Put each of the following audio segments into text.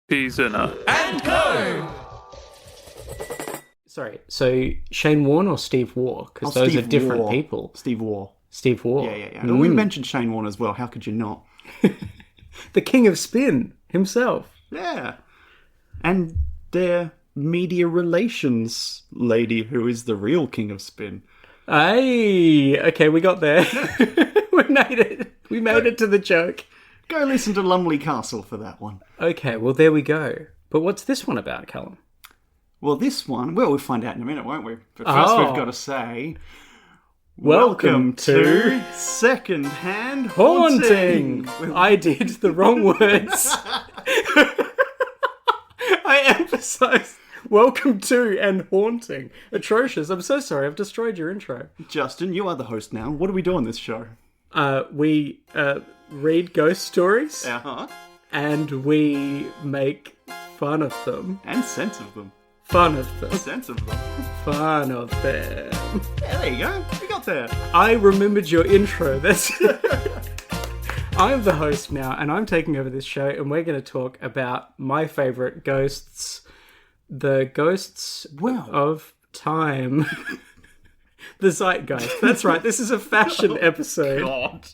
Pizuna. And Co! Sorry, so Shane Warne or Steve Waugh? Because those Steve are different Waugh. people. Steve Waugh. Steve Waugh. Yeah. We mentioned Shane Warne as well. How could you not? The king of spin himself. Yeah. And their media relations lady, who is the real king of spin. Hey, okay, we got there. We made it. We made it to the joke. Go listen to Lumley Castle for that one. Okay, well, there we go. But what's this one about, Callum? Well, this one, we'll find out in a minute, won't we? But first we've got to say... Welcome to Second-Hand Haunting! I did the wrong words. I emphasised welcome to and haunting. Atrocious. I'm so sorry, I've destroyed your intro. Justin, you are the host now. What do we do on this show? We read ghost stories. Uh-huh. And we make fun of them. And sense of them. Fun of them. Sense of them. Fun of them. Yeah, there you go. We got there. I remembered your intro. That's. I'm the host now, and I'm taking over this show, and we're going to talk about my favourite ghosts. The ghosts of time. The Zeitgeist. That's right. This is a fashion episode. God.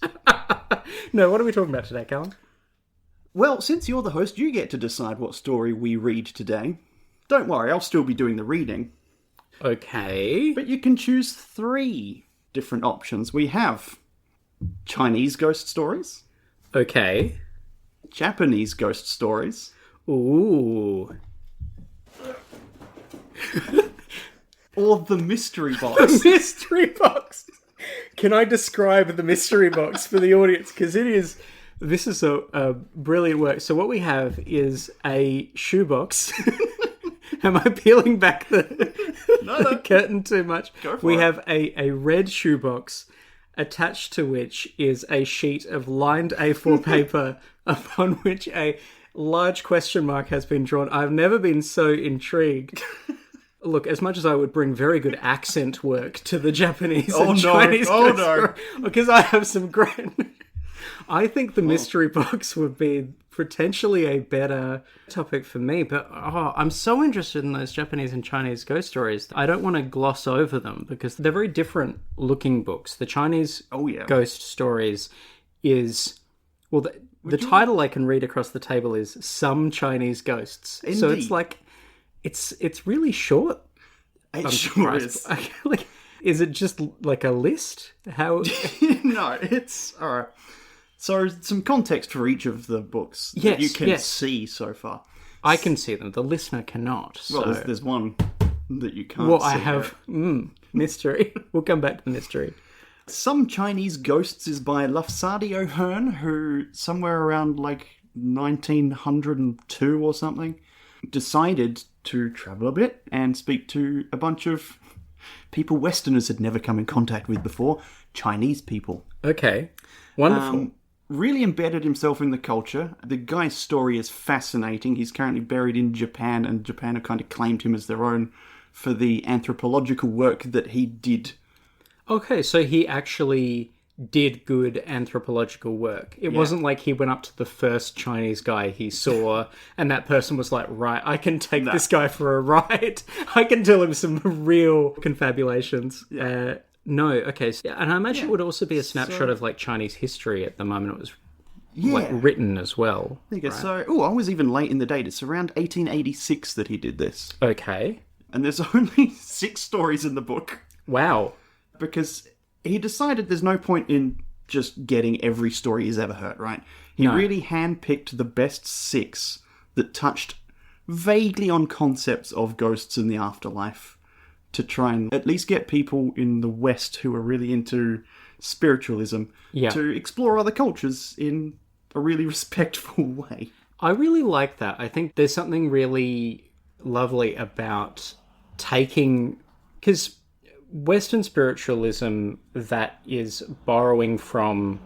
No, what are we talking about today, Callum? Well, since you're the host, you get to decide what story we read today. Don't worry, I'll still be doing the reading. Okay. But you can choose 3 different options. We have Chinese ghost stories, Okay. Japanese ghost stories, Ooh. or the mystery box. Mystery box. Can I describe the mystery box for the audience? Because this is a brilliant work. So what we have is a shoebox. Am I peeling back the curtain too much? Go for we it. have a red shoebox attached to which is a sheet of lined A4 paper upon which a large question mark has been drawn. I've never been so intrigued. Look, as much as I would bring very good accent work to the Japanese and Chinese because I have some great... I think the mystery box would be potentially a better topic for me, but I'm so interested in those Japanese and Chinese ghost stories. I don't want to gloss over them because they're very different looking books. The Chinese ghost stories is... Well, the title I can read across the table is Some Chinese Ghosts. Indeed. So it's like... It's really short. It sure is. Like, is it just like a list? How? No, it's... Alright. So, some context for each of the books that you can see so far. I can see them. The listener cannot. So. Well, there's one that you can't see. Well, I have... mystery. We'll come back to the mystery. Some Chinese Ghosts is by Lafsadi O'Hearn, who somewhere around like 1902 or something decided to travel a bit and speak to a bunch of people Westerners had never come in contact with before, Chinese people. Okay. Wonderful. Really embedded himself in the culture. The guy's story is fascinating. He's currently buried in Japan, and Japan have kind of claimed him as their own for the anthropological work that he did. Okay, so he actually did good anthropological work. It wasn't like he went up to the first Chinese guy he saw and that person was like, right, I can take this guy for a ride. I can tell him some real confabulations. No, okay. And I imagine it would also be a snapshot of like Chinese history at the moment it was like written as well. There you go. So, I was even late in the date. It's around 1886 that he did this. Okay. And there's only 6 stories in the book. Wow. Because he decided there's no point in just getting every story he's ever heard, right? He really handpicked the best 6 that touched vaguely on concepts of ghosts in the afterlife to try and at least get people in the West who are really into spiritualism to explore other cultures in a really respectful way. I really like that. I think there's something really lovely about taking... Because Western spiritualism that is borrowing from,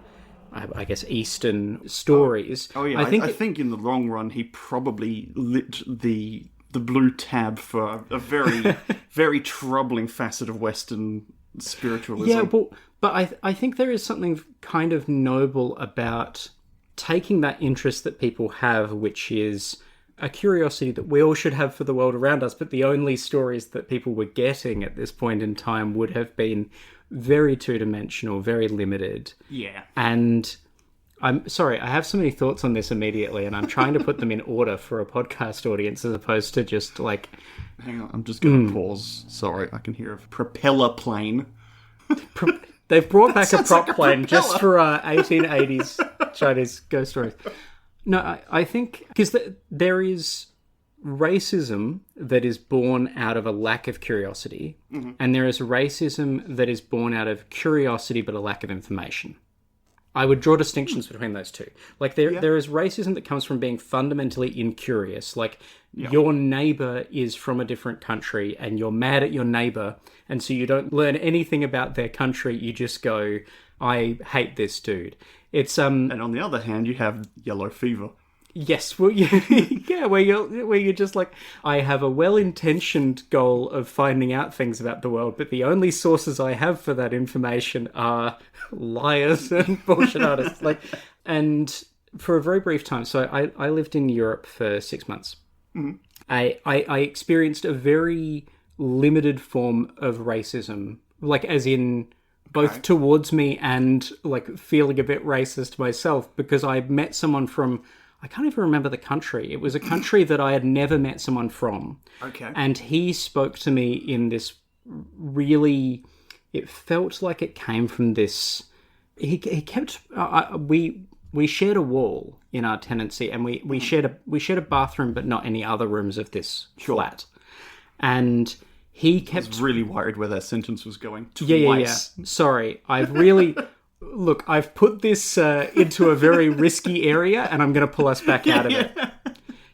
I guess, Eastern stories. Oh yeah, I think in the long run he probably lit the blue tab for a very, very troubling facet of Western spiritualism. Yeah, but I think there is something kind of noble about taking that interest that people have, which is a curiosity that we all should have for the world around us, but the only stories that people were getting at this point in time would have been very two-dimensional, very limited. Yeah. And I'm sorry, I have so many thoughts on this immediately, and I'm trying to put them in order for a podcast audience as opposed to just like... Hang on, I'm just going to pause. Sorry, I can hear a propeller plane. They've brought back a prop like a plane propeller. just for 1880s Chinese ghost stories. No, I think... Because there is racism that is born out of a lack of curiosity, and there is racism that is born out of curiosity but a lack of information. I would draw distinctions between those two. Like, there is racism that comes from being fundamentally incurious. Like, your neighbour is from a different country and you're mad at your neighbour, and so you don't learn anything about their country. You just go, I hate this dude. It's And on the other hand, you have yellow fever. Yes, well, yeah, where you're just like, I have a well-intentioned goal of finding out things about the world, but the only sources I have for that information are liars and bullshit artists. Like, and for a very brief time, so I lived in Europe for 6 months. Mm-hmm. I experienced a very limited form of racism, like as in both towards me and like feeling a bit racist myself, because I met someone from... I can't even remember the country. It was a country that I had never met someone from. Okay. And he spoke to me in this really... It felt like it came from this... He kept... we shared a wall in our tenancy, and we shared a bathroom, but not any other rooms of this flat. And he kept... I was really worried where that sentence was going. Twice. Yeah. Sorry. I've really... Look, I've put this into a very risky area, and I'm going to pull us back out of it.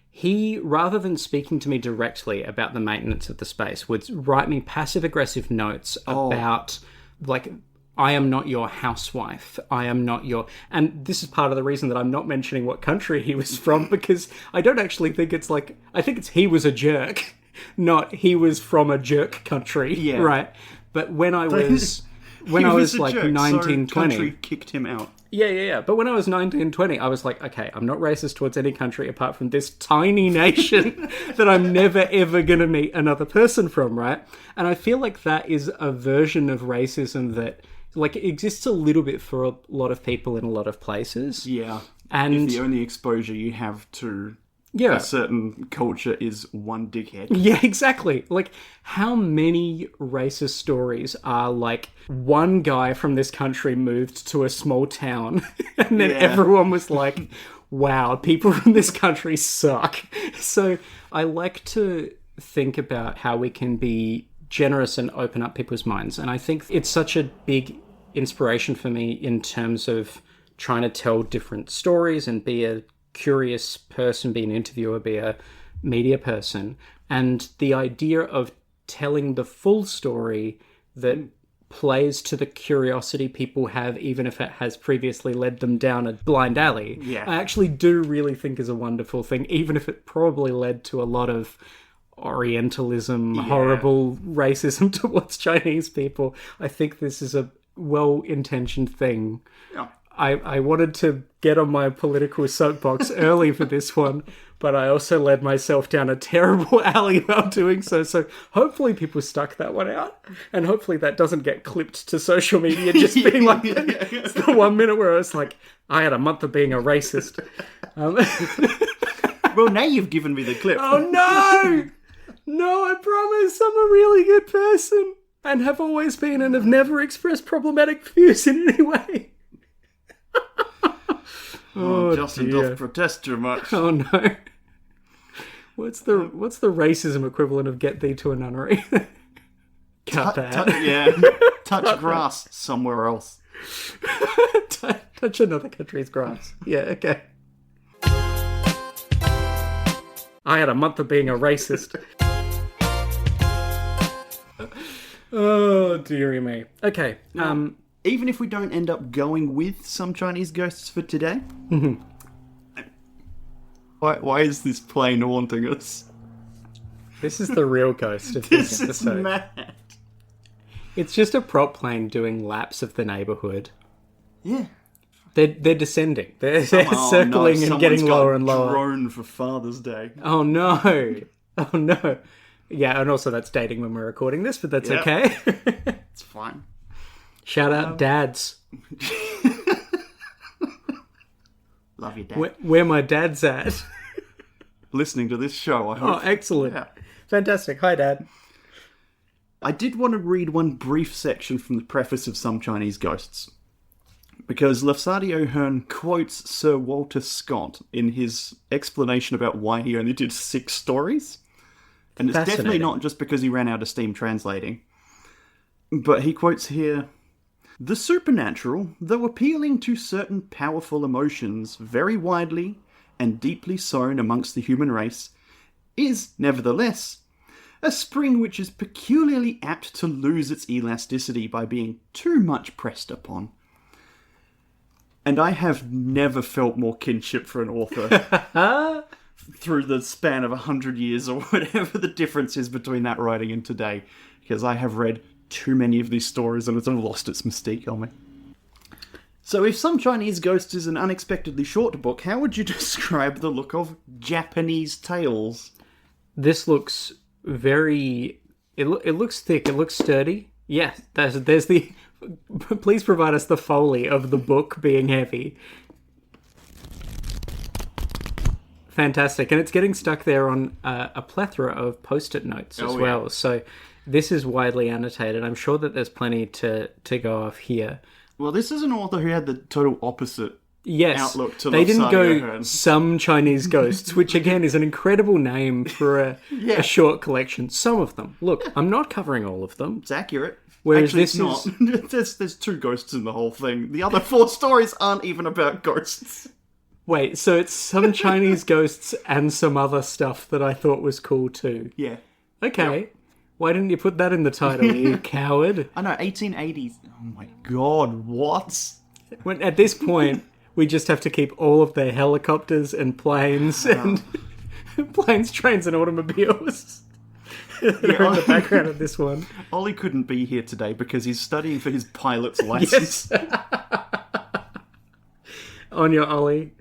He, rather than speaking to me directly about the maintenance of the space, would write me passive-aggressive notes about, like, I am not your housewife. I am not your... And this is part of the reason that I'm not mentioning what country he was from, because I don't actually think it's like... I think it's he was a jerk, not he was from a jerk country, right? But when I was... When I was like 19, 20... country kicked him out. Yeah. But when I was 19, 20, I was like, okay, I'm not racist towards any country apart from this tiny nation that I'm never, ever going to meet another person from, right? And I feel like that is a version of racism that, like, exists a little bit for a lot of people in a lot of places. Yeah. And if the only exposure you have to... a certain culture is one dickhead. Yeah, exactly. Like, how many racist stories are like, one guy from this country moved to a small town and then everyone was like, wow, people from this country suck. So I like to think about how we can be generous and open up people's minds. And I think it's such a big inspiration for me in terms of trying to tell different stories and be a curious person, be an interviewer, be a media person. And the idea of telling the full story that plays to the curiosity people have, even if it has previously led them down a blind alley, I actually do really think is a wonderful thing, even if it probably led to a lot of Orientalism, horrible racism towards Chinese people. I think this is a well-intentioned thing. Yeah. I wanted to get on my political soapbox early for this one, but I also led myself down a terrible alley while doing so. So hopefully people stuck that one out, and hopefully that doesn't get clipped to social media just being like, it's the 1 minute where I was like, I had a month of being a racist. Well, now you've given me the clip. Oh no! No, I promise I'm a really good person and have always been and have never expressed problematic views in any way. Justin doth protest too much. Oh no. What's the racism equivalent of get thee to a nunnery? Cut that. Touch grass somewhere else. Touch another country's grass. Yeah, okay. I had a month of being a racist. Oh, dearie me. Okay. Even if we don't end up going with some Chinese ghosts for today, why is this plane haunting us? This is the real ghost of this episode. This is mad. It's just a prop plane doing laps of the neighbourhood. Yeah. They're descending. They're Oh, circling no, and getting someone's got lower a and lower. drone for Father's Day. Oh no. Oh no. Yeah, and also that's dating when we're recording this, but that's okay. It's fine. Shout out dads. Love you, Dad. Where my dad's at. Listening to this show, I hope. Oh, excellent. Yeah. Fantastic. Hi, Dad. I did want to read one brief section from the preface of Some Chinese Ghosts, because Lafcadio Hearn quotes Sir Walter Scott in his explanation about why he only did 6 stories. And it's definitely not just because he ran out of steam translating. But he quotes here, "The supernatural, though appealing to certain powerful emotions very widely and deeply sown amongst the human race, is, nevertheless, a spring which is peculiarly apt to lose its elasticity by being too much pressed upon." And I have never felt more kinship for an author through the span of 100 years or whatever the difference is between that writing and today, because I have read too many of these stories and it's lost its mystique on me. So if Some Chinese Ghosts is an unexpectedly short book, how would you describe the look of Japanese tales? This looks very... It looks thick. It looks sturdy. Yeah, there's the... Please provide us the Foley of the book being heavy. Fantastic. And it's getting stuck there on a plethora of post-it notes as well. Yeah. So this is widely annotated. I'm sure that there's plenty to go off here. Well, this is an author who had the total opposite outlook to they didn't go Hearn. Some Chinese Ghosts, which again is an incredible name for a short collection. Some of them. Look, I'm not covering all of them. It's accurate. Whereas actually, this it's not. There's 2 ghosts in the whole thing. The other 4 stories aren't even about ghosts. Wait, so it's Some Chinese Ghosts and some other stuff that I thought was cool too. Yeah. Okay. Yep. Why didn't you put that in the title, you coward? I know, 1880s. Oh my god, what? When, at this point, we just have to keep all of their helicopters and planes and planes, trains and automobiles that are in the background of this one. Ollie couldn't be here today because he's studying for his pilot's license. On your Ollie.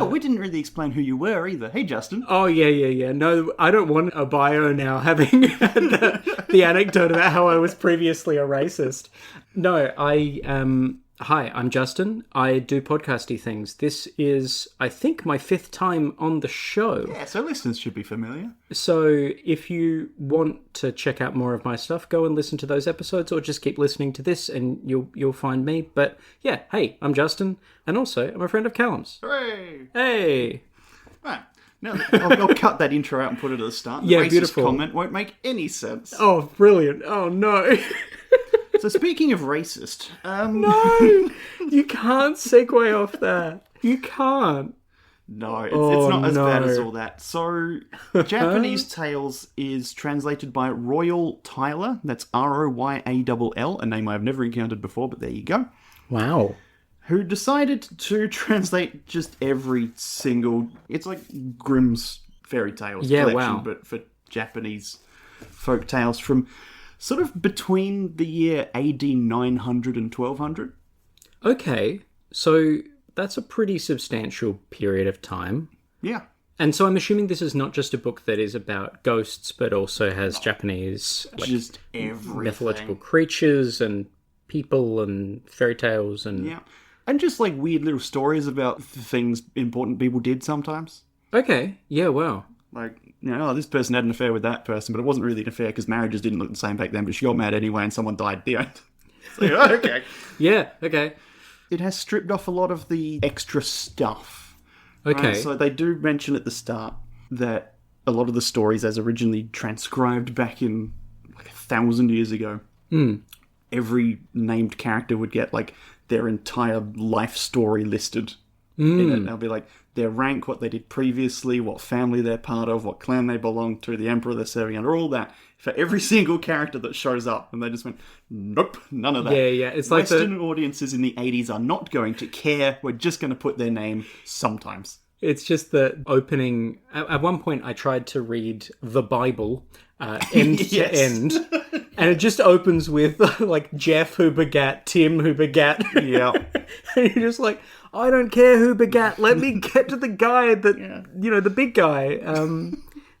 We didn't really explain who you were either. Hey, Justin. Oh, yeah. No, I don't want a bio now having the anecdote about how I was previously a racist. No, hi, I'm Justin. I do podcasty things. This is, I think, my 5th time on the show. Yeah, so listeners should be familiar. So if you want to check out more of my stuff, go and listen to those episodes or just keep listening to this and you'll find me. But yeah, hey, I'm Justin. And also, I'm a friend of Callum's. Hooray! Hey! Right. Now, I'll cut that intro out and put it at the start. Yeah, the racist beautiful. comment won't make any sense. Oh, brilliant. Oh, no. So speaking of racist... No! You can't segue off that. You can't. No, it's not as bad as all that. So, Japanese Tales is translated by Royall Tyler. That's Royall, a name I've never encountered before, but there you go. Wow. Who decided to translate just every single... It's like Grimm's fairy tales collection, but for Japanese folk tales from sort of between the year AD 900 and 1200. Okay, so that's a pretty substantial period of time. Yeah. And so I'm assuming this is not just a book that is about ghosts, but also has Japanese... just everything. Mythological creatures and people and fairy tales and... Yeah. And just like weird little stories about things important people did sometimes. Okay, yeah, wow. Like, this person had an affair with that person, but it wasn't really an affair because marriages didn't look the same back then, but she got mad anyway and someone died at the end. So, okay. Yeah, okay. It has stripped off a lot of the extra stuff. Okay. Right? So they do mention at the start that a lot of the stories as originally transcribed back in like 1,000 years ago, every named character would get like their entire life story listed in it. They'll be like their rank, what they did previously, what family they're part of, what clan they belong to, the emperor they're serving under, all that for every single character that shows up. And they just went, nope, none of that. Yeah. It's like Western audiences in the 80s are not going to care. We're just going to put their name sometimes. It's just the opening... At one point, I tried to read the Bible end to end. And it just opens with, like, Jeff who begat Tim who begat... Yeah. And you're just like, I don't care who begat. Let me get to the guy that, the big guy.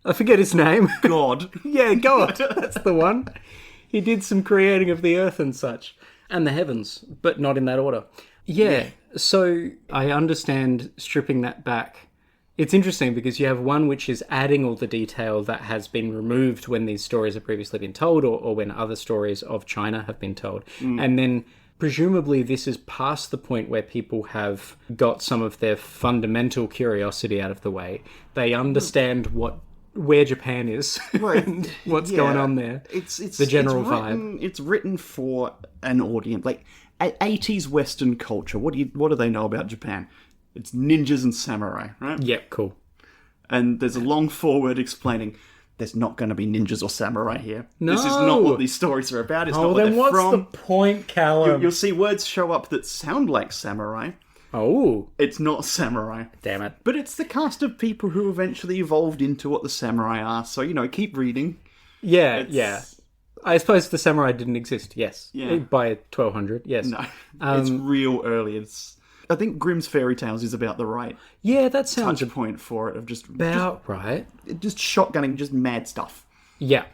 I forget his name. God. Yeah, God. That's the one. He did some creating of the earth and such. And the heavens, but not in that order. Yeah. So I understand stripping that back. It's interesting because you have one which is adding all the detail that has been removed when these stories have previously been told or when other stories of China have been told. And then presumably this is past the point where people have got some of their fundamental curiosity out of the way. They understand where Japan is and what's going on there. It's the general vibe. It's written for an audience. Like 80s Western culture. What do they know about Japan? It's ninjas and samurai, right? Yep, cool. And there's a long foreword explaining there's not going to be ninjas or samurai here. No. This is not what these stories are about. It's not what then they're what's from. the point, Callum? You'll see words show up that sound like samurai. Oh. It's not samurai. Damn it. But it's the cast of people who eventually evolved into what the samurai are. So, keep reading. Yeah. I suppose the samurai didn't exist, yes. Yeah. By 1200, yes. No. It's real early. I think Grimm's Fairy Tales is about the right that sounds touch point for it, of just right. Just shotgunning, just mad stuff. Yeah.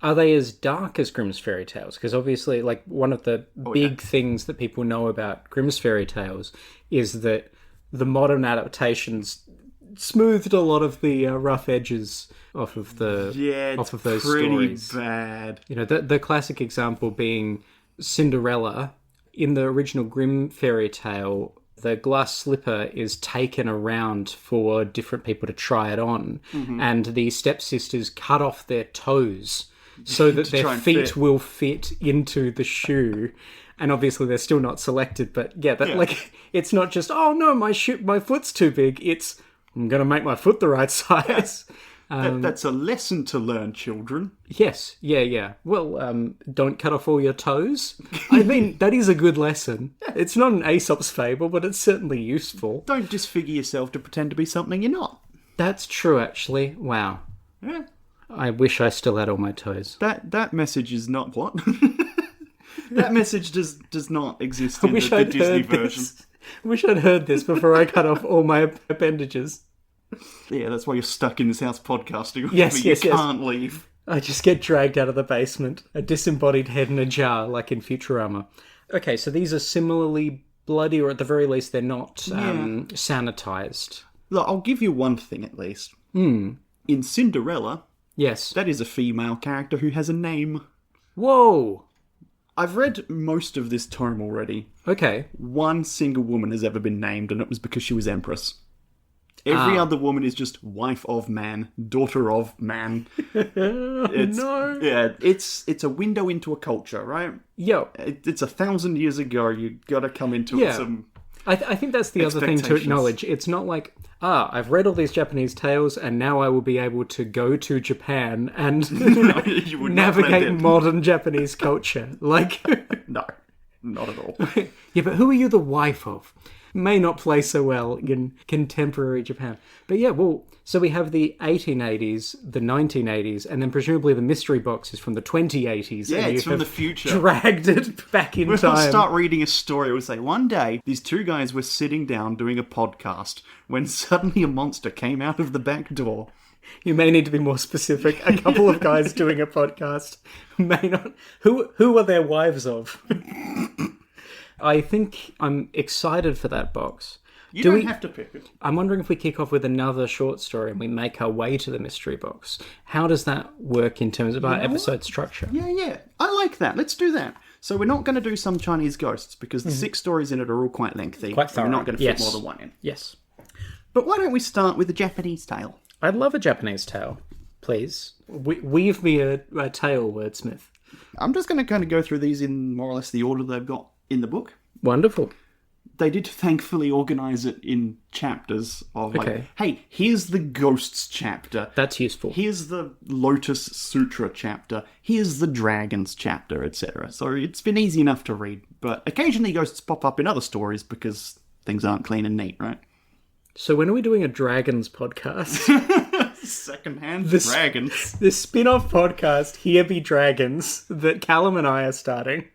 Are they as dark as Grimm's Fairy Tales? Because obviously, like, one of the big things that people know about Grimm's Fairy Tales is that the modern adaptations smoothed a lot of the rough edges off of those pretty stories. Bad. The classic example being Cinderella. In the original Grimm fairy tale, the glass slipper is taken around for different people to try it on, and the stepsisters cut off their toes so that their feet will fit into the shoe. And obviously they're still not selected, but like, it's not just, oh no, my foot's too big. It's, I'm going to make my foot the right size. That's a lesson to learn, children. Yes, yeah. Well, don't cut off all your toes. I mean, that is a good lesson. It's not an Aesop's fable, but it's certainly useful. Don't disfigure yourself to pretend to be something you're not. That's true, actually. Wow. Yeah. I wish I still had all my toes. That message is not what? That message does not exist in the Disney version. I wish I'd heard this before I cut off all my appendages. Yeah, that's why you're stuck in this house podcasting. Yes. You can't leave. I just get dragged out of the basement, a disembodied head in a jar, like in Futurama. Okay, so these are similarly bloody, or at the very least, they're not sanitized. Look, I'll give you one thing at least. In Cinderella, yes, that is a female character who has a name. Whoa! I've read most of this tome already. Okay. One single woman has ever been named, and it was because she was empress. Every other woman is just wife of man, daughter of man. No. Yeah, it's a window into a culture, right? Yo. It's 1,000 years ago. You got to come into it with some. I think that's the other thing to acknowledge. It's not like, I've read all these Japanese tales and now I will be able to go to Japan and navigate modern Japanese culture. Like, no, not at all. Yeah, but who are you the wife of? May not play so well in contemporary Japan. But yeah, well, so we have the 1880s, the 1980s, and then presumably the mystery box is from the 2080s. Yeah, and it's from the future. Dragged it back in time. We'll start reading a story. It would say, one day, these two guys were sitting down doing a podcast when suddenly a monster came out of the back door. You may need to be more specific. A couple of guys doing a podcast may not... Who are their wives of? I think I'm excited for that box. You don't have to pick it. I'm wondering if we kick off with another short story and we make our way to the mystery box. How does that work in terms of our episode structure? Yeah. I like that. Let's do that. So we're not going to do some Chinese ghosts because the 6 stories in it are all quite lengthy. Quite thorough. We're not going to fit more than one in. Yes. But why don't we start with a Japanese tale? I'd love a Japanese tale, please. Weave me a tale, wordsmith. I'm just going to kind of go through these in more or less the order they've got in the book. Wonderful. They did thankfully organise it in chapters of hey, here's the ghosts chapter. That's useful. Here's the Lotus Sutra chapter. Here's the dragons chapter, etc. So it's been easy enough to read. But occasionally ghosts pop up in other stories because things aren't clean and neat, right? So when are we doing a dragons podcast? Secondhand dragons. The spin-off podcast, Here Be Dragons, that Callum and I are starting.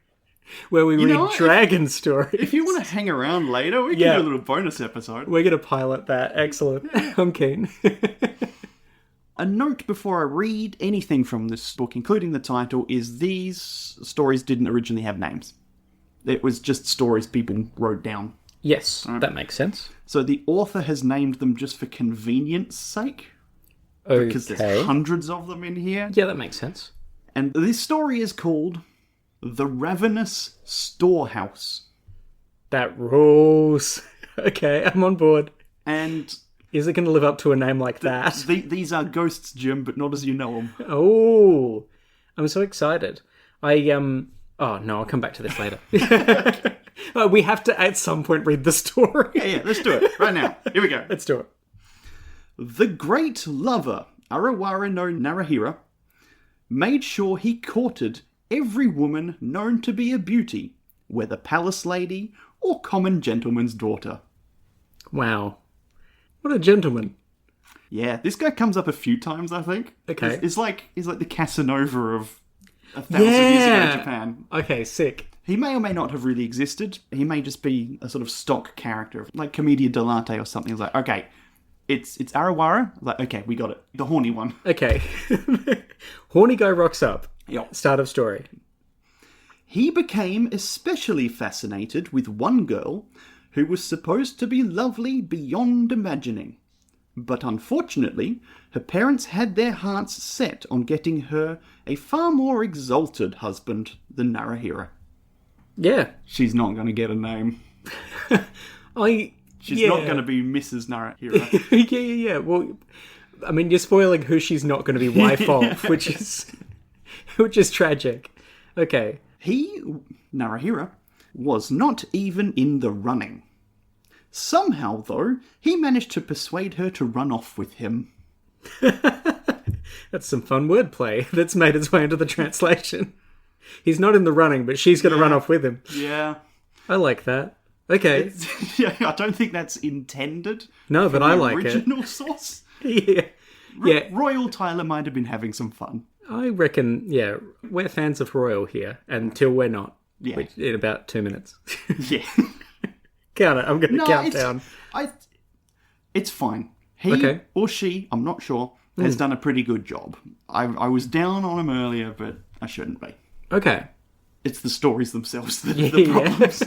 where we read what? dragon stories. If you want to hang around later, we can do a little bonus episode. We're going to pilot that. Excellent. I'm keen. A note before I read anything from this book, including the title, is these stories didn't originally have names. It was just stories people wrote down. Yes, that makes sense. So the author has named them just for convenience sake. Okay. Because there's hundreds of them in here. Yeah, that makes sense. And this story is called The Ravenous Storehouse. That rules. Okay, I'm on board. And is it going to live up to a name like that? these are ghosts, Jim, but not as you know them. Oh, I'm so excited. Oh, no, I'll come back to this later. We have to, at some point, read the story. Yeah, let's do it. Right now. Here we go. Let's do it. The great lover, Arawara no Narahira, made sure he courted every woman known to be a beauty, whether palace lady or common gentleman's daughter. Wow. What a gentleman. Yeah, this guy comes up a few times, I think. Okay. He's like the Casanova of 1,000 years ago Japan. Okay, sick. He may or may not have really existed. He may just be a sort of stock character, like Commedia dell'arte or something. It's like, okay, it's Arawara. Like, okay, we got it. The horny one. Okay. Horny guy rocks up. Yep. Start of story. He became especially fascinated with one girl who was supposed to be lovely beyond imagining. But unfortunately, her parents had their hearts set on getting her a far more exalted husband than Narahira. Yeah. She's not going to get a name. She's not going to be Mrs. Narahira. Yeah. Well, I mean, you're spoiling who she's not going to be wife of, which is tragic. Okay. He, Narahira, was not even in the running. Somehow, though, he managed to persuade her to run off with him. That's some fun wordplay that's made its way into the translation. He's not in the running, but she's going to run off with him. Yeah. I like that. Okay. Yeah, I don't think that's intended. No, but I like it. Original source. Yeah. Yeah. Royall Tyler might have been having some fun. I reckon, yeah, we're fans of Royal here until we're not. Yeah. Which, in about 2 minutes. Yeah. Count it. I'm going to count down. It's fine. He or she, I'm not sure, has done a pretty good job. I was down on him earlier, but I shouldn't be. Okay. It's the stories themselves that are the problems.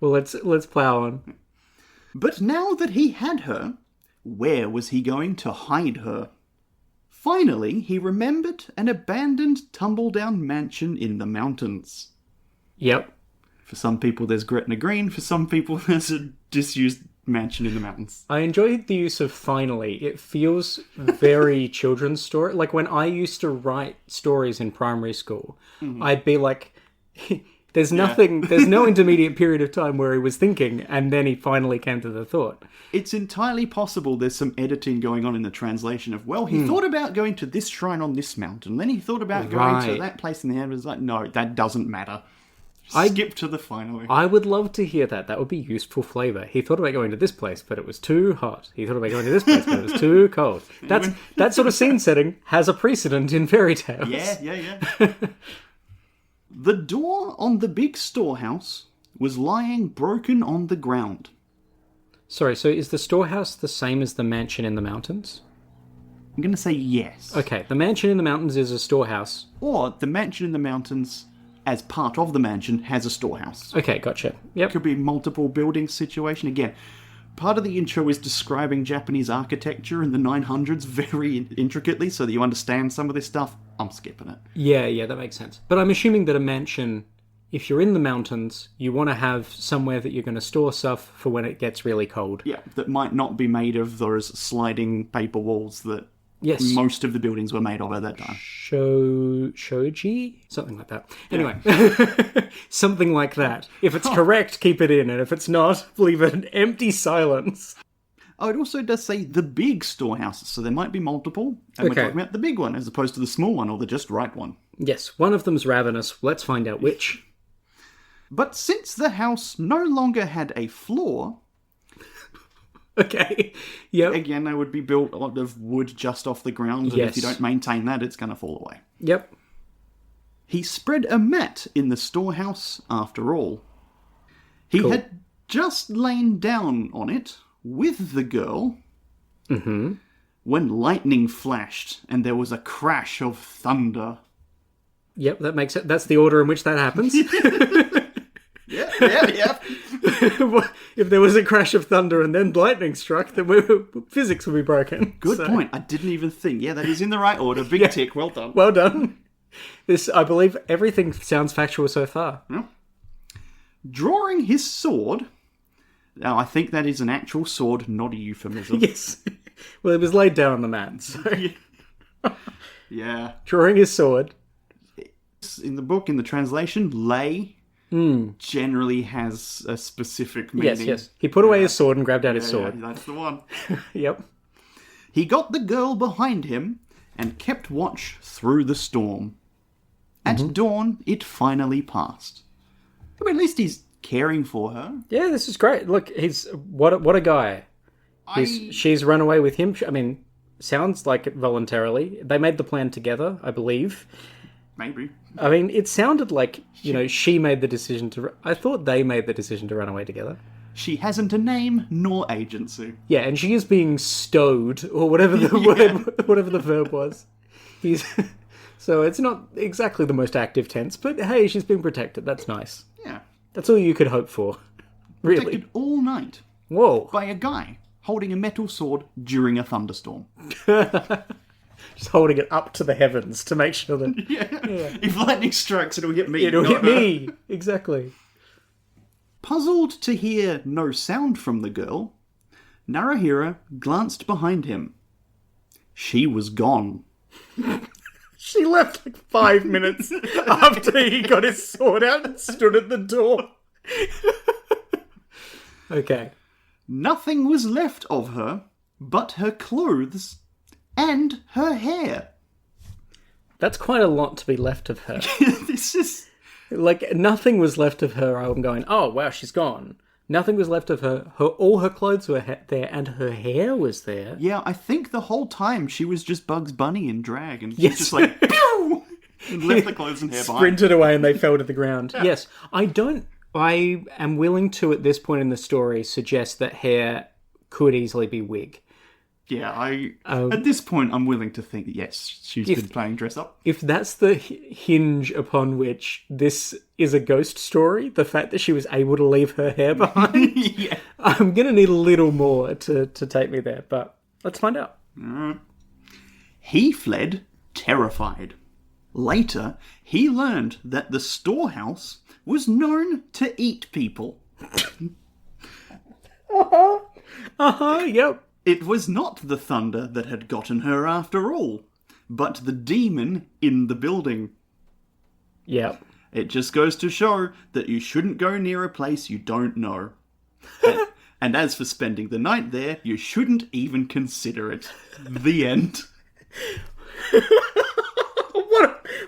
Well, let's plow on. But now that he had her, where was he going to hide her? Finally, he remembered an abandoned tumble-down mansion in the mountains. Yep. For some people, there's Gretna Green. For some people, there's a disused mansion in the mountains. I enjoyed the use of finally. It feels very children's story. Like when I used to write stories in primary school, I'd be like, there's nothing, there's no intermediate period of time where he was thinking, and then he finally came to the thought. It's entirely possible there's some editing going on in the translation of, well, he thought about going to this shrine on this mountain, then he thought about going to that place in the end. It was like, no, that doesn't matter. Skip to the finally. I would love to hear that. That would be useful flavour. He thought about going to this place, but it was too hot. He thought about going to this place, but it was too cold. That sort of scene setting has a precedent in fairy tales. Yeah. The door on the big storehouse was lying broken on the ground. Sorry, so is the storehouse the same as the mansion in the mountains? I'm going to say yes. Okay, the mansion in the mountains is a storehouse. Or the mansion in the mountains, as part of the mansion, has a storehouse. Okay, gotcha. Yep. Could be multiple building situation. Again, part of the intro is describing Japanese architecture in the 900s very intricately, so that you understand some of this stuff. I'm skipping it. Yeah, that makes sense. But I'm assuming that a mansion, if you're in the mountains, you want to have somewhere that you're going to store stuff for when it gets really cold. Yeah, that might not be made of those sliding paper walls that most of the buildings were made of at that time. Shoji? Something like that. Anyway, something like that. If it's correct, keep it in, and if it's not, leave it an empty silence. Oh, it also does say the big storehouses, so there might be multiple, and we're talking about the big one as opposed to the small one or the just right one. Yes, one of them's Ravenous. Let's find out which. But since the house no longer had a floor... Okay, yep. Again, they would be built out of wood just off the ground, and if you don't maintain that, it's going to fall away. Yep. He spread a mat in the storehouse after all. He Cool. had just lain down on it with the girl when lightning flashed and there was a crash of thunder. Yep, that makes it. That's the order in which that happens. Yeah. If there was a crash of thunder and then lightning struck, then physics would be broken. Good So, point. I didn't even think. Yeah, that is in the right order. Big tick. Well done. Well done. This, I believe, everything sounds factual so far. Yeah. Drawing his sword. Now, I think that is an actual sword, not a euphemism. Yes. Well, it was laid down on the mat. So. Yeah. Drawing his sword. In the book, in the translation, lay generally has a specific meaning. Yes. He put away his sword and grabbed out his sword. Yeah, that's the one. Yep. He got the girl behind him and kept watch through the storm. At dawn, it finally passed. I mean, at least he's caring for her. Yeah, this is great. Look, he's what a guy. She's run away with him. I mean, sounds like it voluntarily. They made the plan together, I believe. Maybe. I mean, it sounded like, she made the decision to... I thought they made the decision to run away together. She hasn't a name nor agency. Yeah, and she is being stowed, or whatever the word, whatever the verb was. So it's not exactly the most active tense, but hey, she's being protected. That's nice. Yeah. That's all you could hope for. Really. Protected all night Whoa. by a guy holding a metal sword during a thunderstorm. Just holding it up to the heavens to make sure that... Yeah. If lightning strikes, it'll hit me. It'll hit me. Exactly. Puzzled to hear no sound from the girl, Narahira glanced behind him. She was gone. She left like 5 minutes after he got his sword out and stood at the door. Okay. Nothing was left of her but her clothes and her hair. That's quite a lot to be left of her. This is... Like, nothing was left of her. I'm going, oh, wow, she's gone. Nothing was left of her. All her clothes were there, and her hair was there. Yeah, I think the whole time she was just Bugs Bunny in drag, and Yes. she's just like, pew! And left the clothes and hair behind. Sprinted away and they fell to the ground. Yeah. Yes, I am willing to, at this point in the story, suggest that hair could easily be wig. Yeah, at this point, I'm willing to think that, yes, she's been playing dress up. If that's the hinge upon which this is a ghost story, the fact that she was able to leave her hair behind, Yeah. I'm going to need a little more to take me there, but let's find out. He fled, terrified. Later, he learned that the storehouse was known to eat people. Yep. It was not the thunder that had gotten her after all, but the demon in the building. Yep. It just goes to show that you shouldn't go near a place you don't know. And as for spending the night there, you shouldn't even consider it. The end.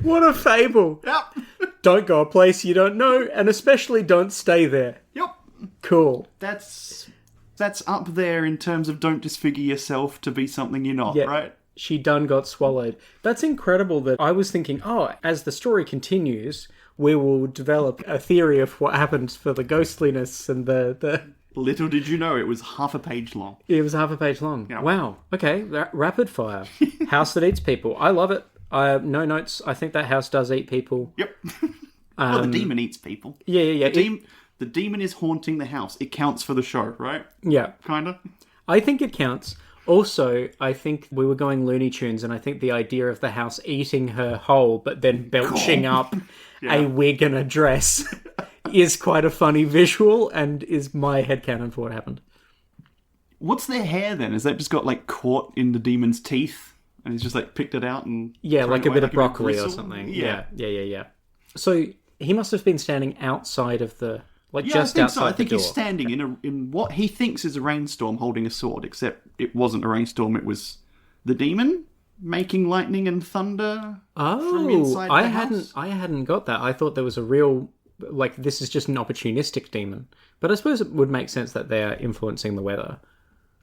What a fable. Yep. Don't go a place you don't know, and especially don't stay there. Yep. Cool. That's up there in terms of don't disfigure yourself to be something you're not, right? She done got swallowed. That's incredible that I was thinking, as the story continues, we will develop a theory of what happened for the ghostliness and the... Little did you know it was half a page long. It was half a page long. Yeah. Wow. Okay. Rapid fire. House that eats people. I love it. No notes. I think that house does eat people. Yep. Well, the demon eats people. Yeah. The demon is haunting the house. It counts for the show, right? Yeah. Kinda. I think it counts. Also, I think we were going Looney Tunes, and I think the idea of the house eating her whole, but then belching up a wig and a dress is quite a funny visual, and is my headcanon for what happened. What's their hair then? Is that just got like caught in the demon's teeth, and he's just like picked it out and like a bit of broccoli or bristle? something. Yeah. Yeah. So he must have been standing outside of the just I think outside so. I think the door. he's standing in what he thinks is a rainstorm, holding a sword. Except it wasn't a rainstorm; it was the demon making lightning and thunder from inside the house. I hadn't got that. I thought there was a real this is just an opportunistic demon. But I suppose it would make sense that they're influencing the weather.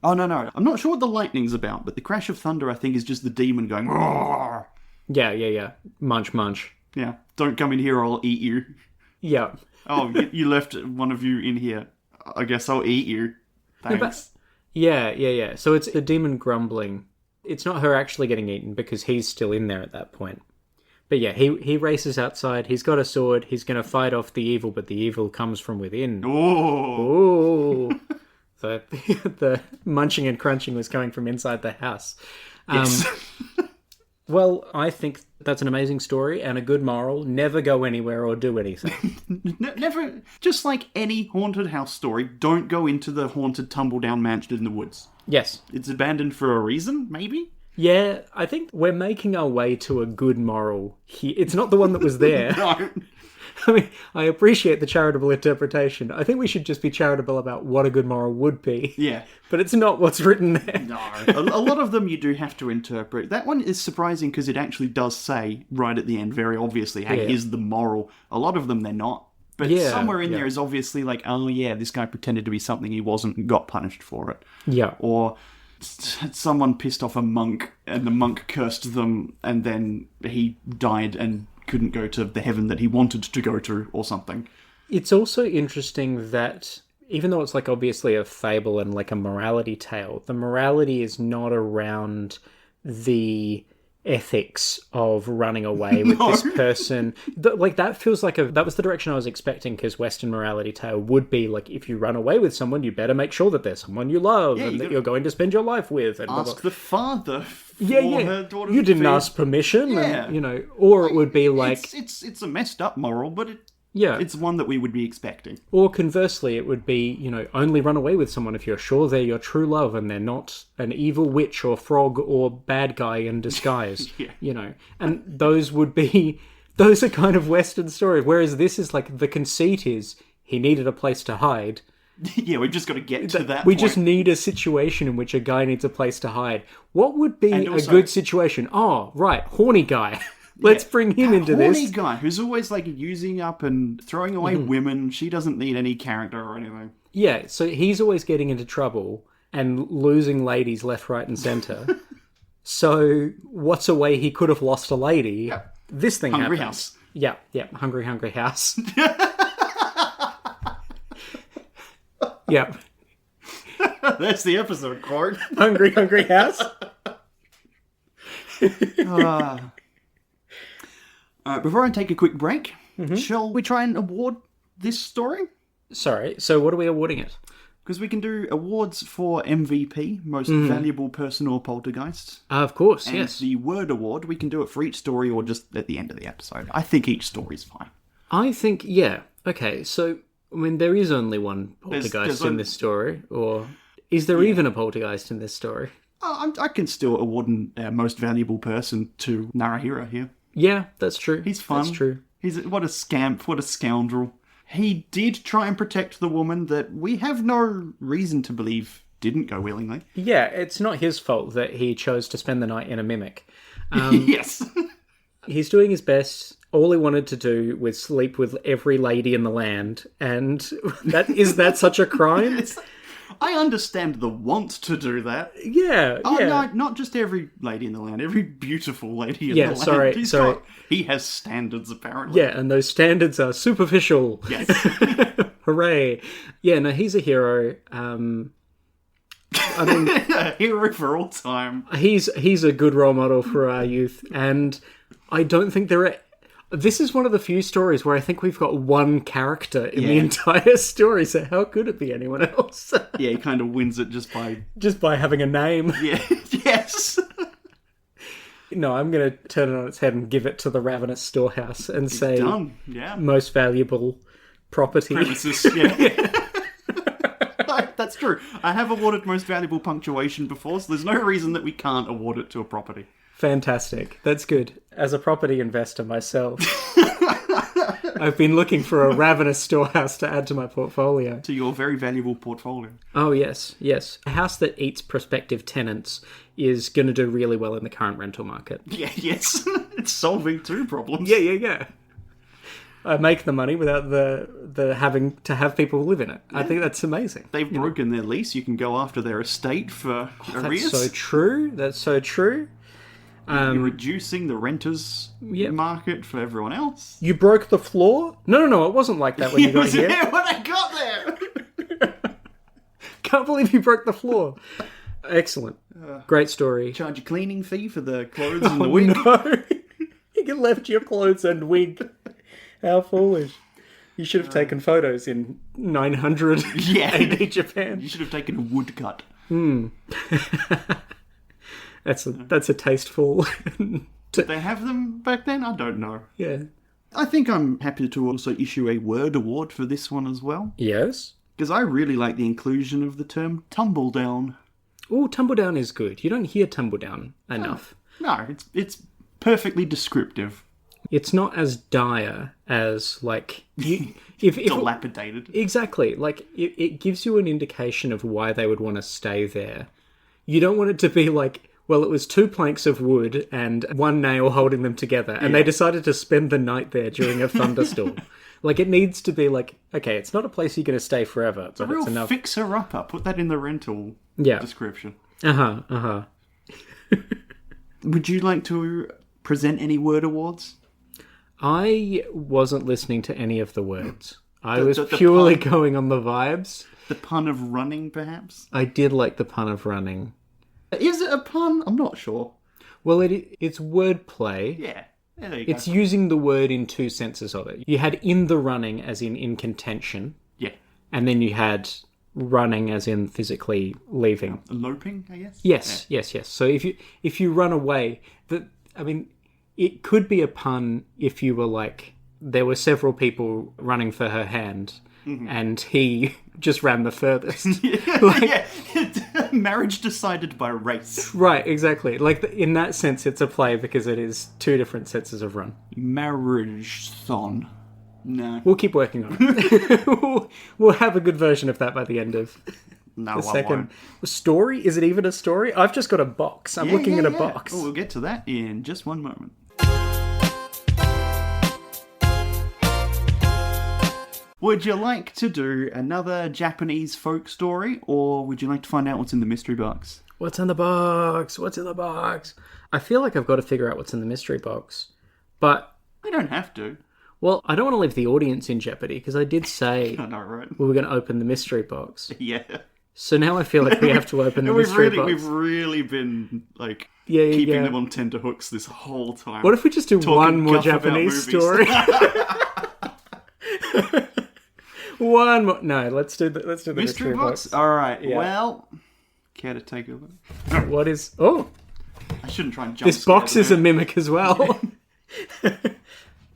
Oh no! I'm not sure what the lightning's about, but the crash of thunder I think is just the demon going. Roar! Yeah. Munch. Yeah. Don't come in here or I'll eat you. Yeah. Oh, you left one of you in here. I guess I'll eat you. Thanks. Yeah. So it's the demon grumbling. It's not her actually getting eaten because he's still in there at that point. But yeah, he races outside. He's got a sword. He's going to fight off the evil, but the evil comes from within. Oh. So the munching and crunching was coming from inside the house. Yes. Well, I think that's an amazing story and a good moral. Never go anywhere or do anything. Never, just like any haunted house story, don't go into the haunted tumble-down mansion in the woods. Yes. It's abandoned for a reason, maybe? Yeah, I think we're making our way to a good moral here. It's not the one that was there. No. I mean, I appreciate the charitable interpretation. I think we should just be charitable about what a good moral would be. Yeah. But it's not what's written there. No. A lot of them you do have to interpret. That one is surprising because it actually does say, right at the end, very obviously, hey, here's the moral. A lot of them, they're not. But somewhere in there is obviously like, oh yeah, this guy pretended to be something he wasn't and got punished for it. Yeah. Or someone pissed off a monk and the monk cursed them and then he died and couldn't go to the heaven that he wanted to go to or something. It's also interesting that even though it's like obviously a fable and like a morality tale, the morality is not around the ethics of running away with this person. Like that feels like that was the direction I was expecting, because Western morality tale would be like, if you run away with someone, you better make sure that there's someone you love and that you're going to spend your life with. And ask the father for her daughter. You didn't ask permission, and, or it would be like it's a messed up moral, but yeah, it's one that we would be expecting. Or conversely, it would be, only run away with someone if you're sure they're your true love and they're not an evil witch or frog or bad guy in disguise. And those are kind of Western stories. Whereas this is like, the conceit is he needed a place to hide. Yeah, we've just got to get to that We point. just need a situation in which a guy needs a place to hide. What would be a good situation? Oh, right, horny guy. Let's bring him into this. Horny guy who's always like using up and throwing away women. She doesn't need any character or anything. Yeah, so he's always getting into trouble and losing ladies left, right, and centre. So what's a way he could have lost a lady? Yeah. This thing Hungry happens. house. Yeah, hungry house. Yeah. That's the episode, Cord. Hungry house. Before I take a quick break, shall we try and award this story? Sorry, so what are we awarding it? Because we can do awards for MVP, Most Valuable Person or Poltergeist. Of course, and yes. the Word Award, we can do it for each story or just at the end of the episode. I think each story's fine. I think, okay, so, I mean, there is only one poltergeist in this story, or is there even a poltergeist in this story? I can still award Most Valuable Person to Narahira here. Yeah, that's true. He's fun. That's true. What a scamp, what a scoundrel. He did try and protect the woman that we have no reason to believe didn't go willingly. Yeah, it's not his fault that he chose to spend the night in a mimic. Yes. He's doing his best. All he wanted to do was sleep with every lady in the land. And is that such a crime? I understand the want to do that. Yeah, No, not just every lady in the land. Every beautiful lady in the land. Sorry. He has standards, apparently. Yeah, and those standards are superficial. Yes. Hooray. Yeah, no, he's a hero. I mean, a hero for all time. He's a good role model for our youth, and I don't think there are... This is one of the few stories where I think we've got one character in the entire story, so how could it be anyone else? Yeah, he kind of wins it just by having a name. Yeah, yes. No, I'm going to turn it on its head and give it to the Ravenous Storehouse and say... Done, yeah. Most valuable property. Premises, yeah. That's true. I have awarded Most Valuable Punctuation before, so there's no reason that we can't award it to a property. Fantastic. That's good. As a property investor myself, I've been looking for a Ravenous Storehouse to add to my portfolio. To your very valuable portfolio. Oh, yes. A house that eats prospective tenants is going to do really well in the current rental market. Yeah, yes. It's solving two problems. Yeah. I make the money without the having to have people live in it. Yeah. I think that's amazing. They've broken their lease. You can go after their estate for arrears. That's so true. You're reducing the renters market for everyone else. You broke the floor? No, it wasn't like that when you got here. Yeah, when I got there. Can't believe you broke the floor. Excellent. Great story. Charge a cleaning fee for the clothes and the wig. No. You left your clothes and wig. How foolish. You should have taken photos in 900 AD Japan. You should have taken a woodcut. That's a tasteful... Did they have them back then? I don't know. Yeah. I think I'm happy to also issue a word award for this one as well. Yes? Because I really like the inclusion of the term tumble down. Oh, tumble down is good. You don't hear tumble down enough. No, it's perfectly descriptive. It's not as dire as, like... Dilapidated. Exactly. Like, it gives you an indication of why they would want to stay there. You don't want it to be like, well, it was 2 planks of wood and 1 nail holding them together, and they decided to spend the night there during a thunderstorm. Like, it needs to be like, okay, it's not a place you're going to stay forever, but it's enough. a real fixer-upper. Put that in the rental description. Would you like to present any word awards? I wasn't listening to any of the words. I was purely going on the vibes. The pun of running, perhaps? I did like the pun of running. Is it a pun? I'm not sure. Well, it's wordplay. Yeah. There you it's using the word in 2 senses of it. You had in the running as in contention. Yeah. And then you had running as in physically leaving. Eloping, I guess? Yes. So if you run away, it could be a pun if you were like, there were several people running for her hand, and he just ran the furthest. Marriage decided by race. Right, exactly. Like, in that sense, it's a play because it is 2 different senses of run. Marriage thon. No. We'll keep working on it. we'll have a good version of that by the end of the second story. Is it even a story? I've just got a box. I'm looking at a box. Well, we'll get to that in just one moment. Would you like to do another Japanese folk story, or would you like to find out what's in the mystery box? What's in the box? What's in the box? I feel like I've got to figure out what's in the mystery box, but... We don't have to. Well, I don't want to leave the audience in jeopardy, because I did say I know, right? we were going to open the mystery box. Yeah. So now I feel like we have to open the mystery box. We've really been, like, keeping them on tenterhooks this whole time. What if we just do one more Japanese story? One more. No, let's do the mystery box. All right. Yeah. Well, care to take a look? What is? Oh, I shouldn't try and jump. This box is a mimic as well.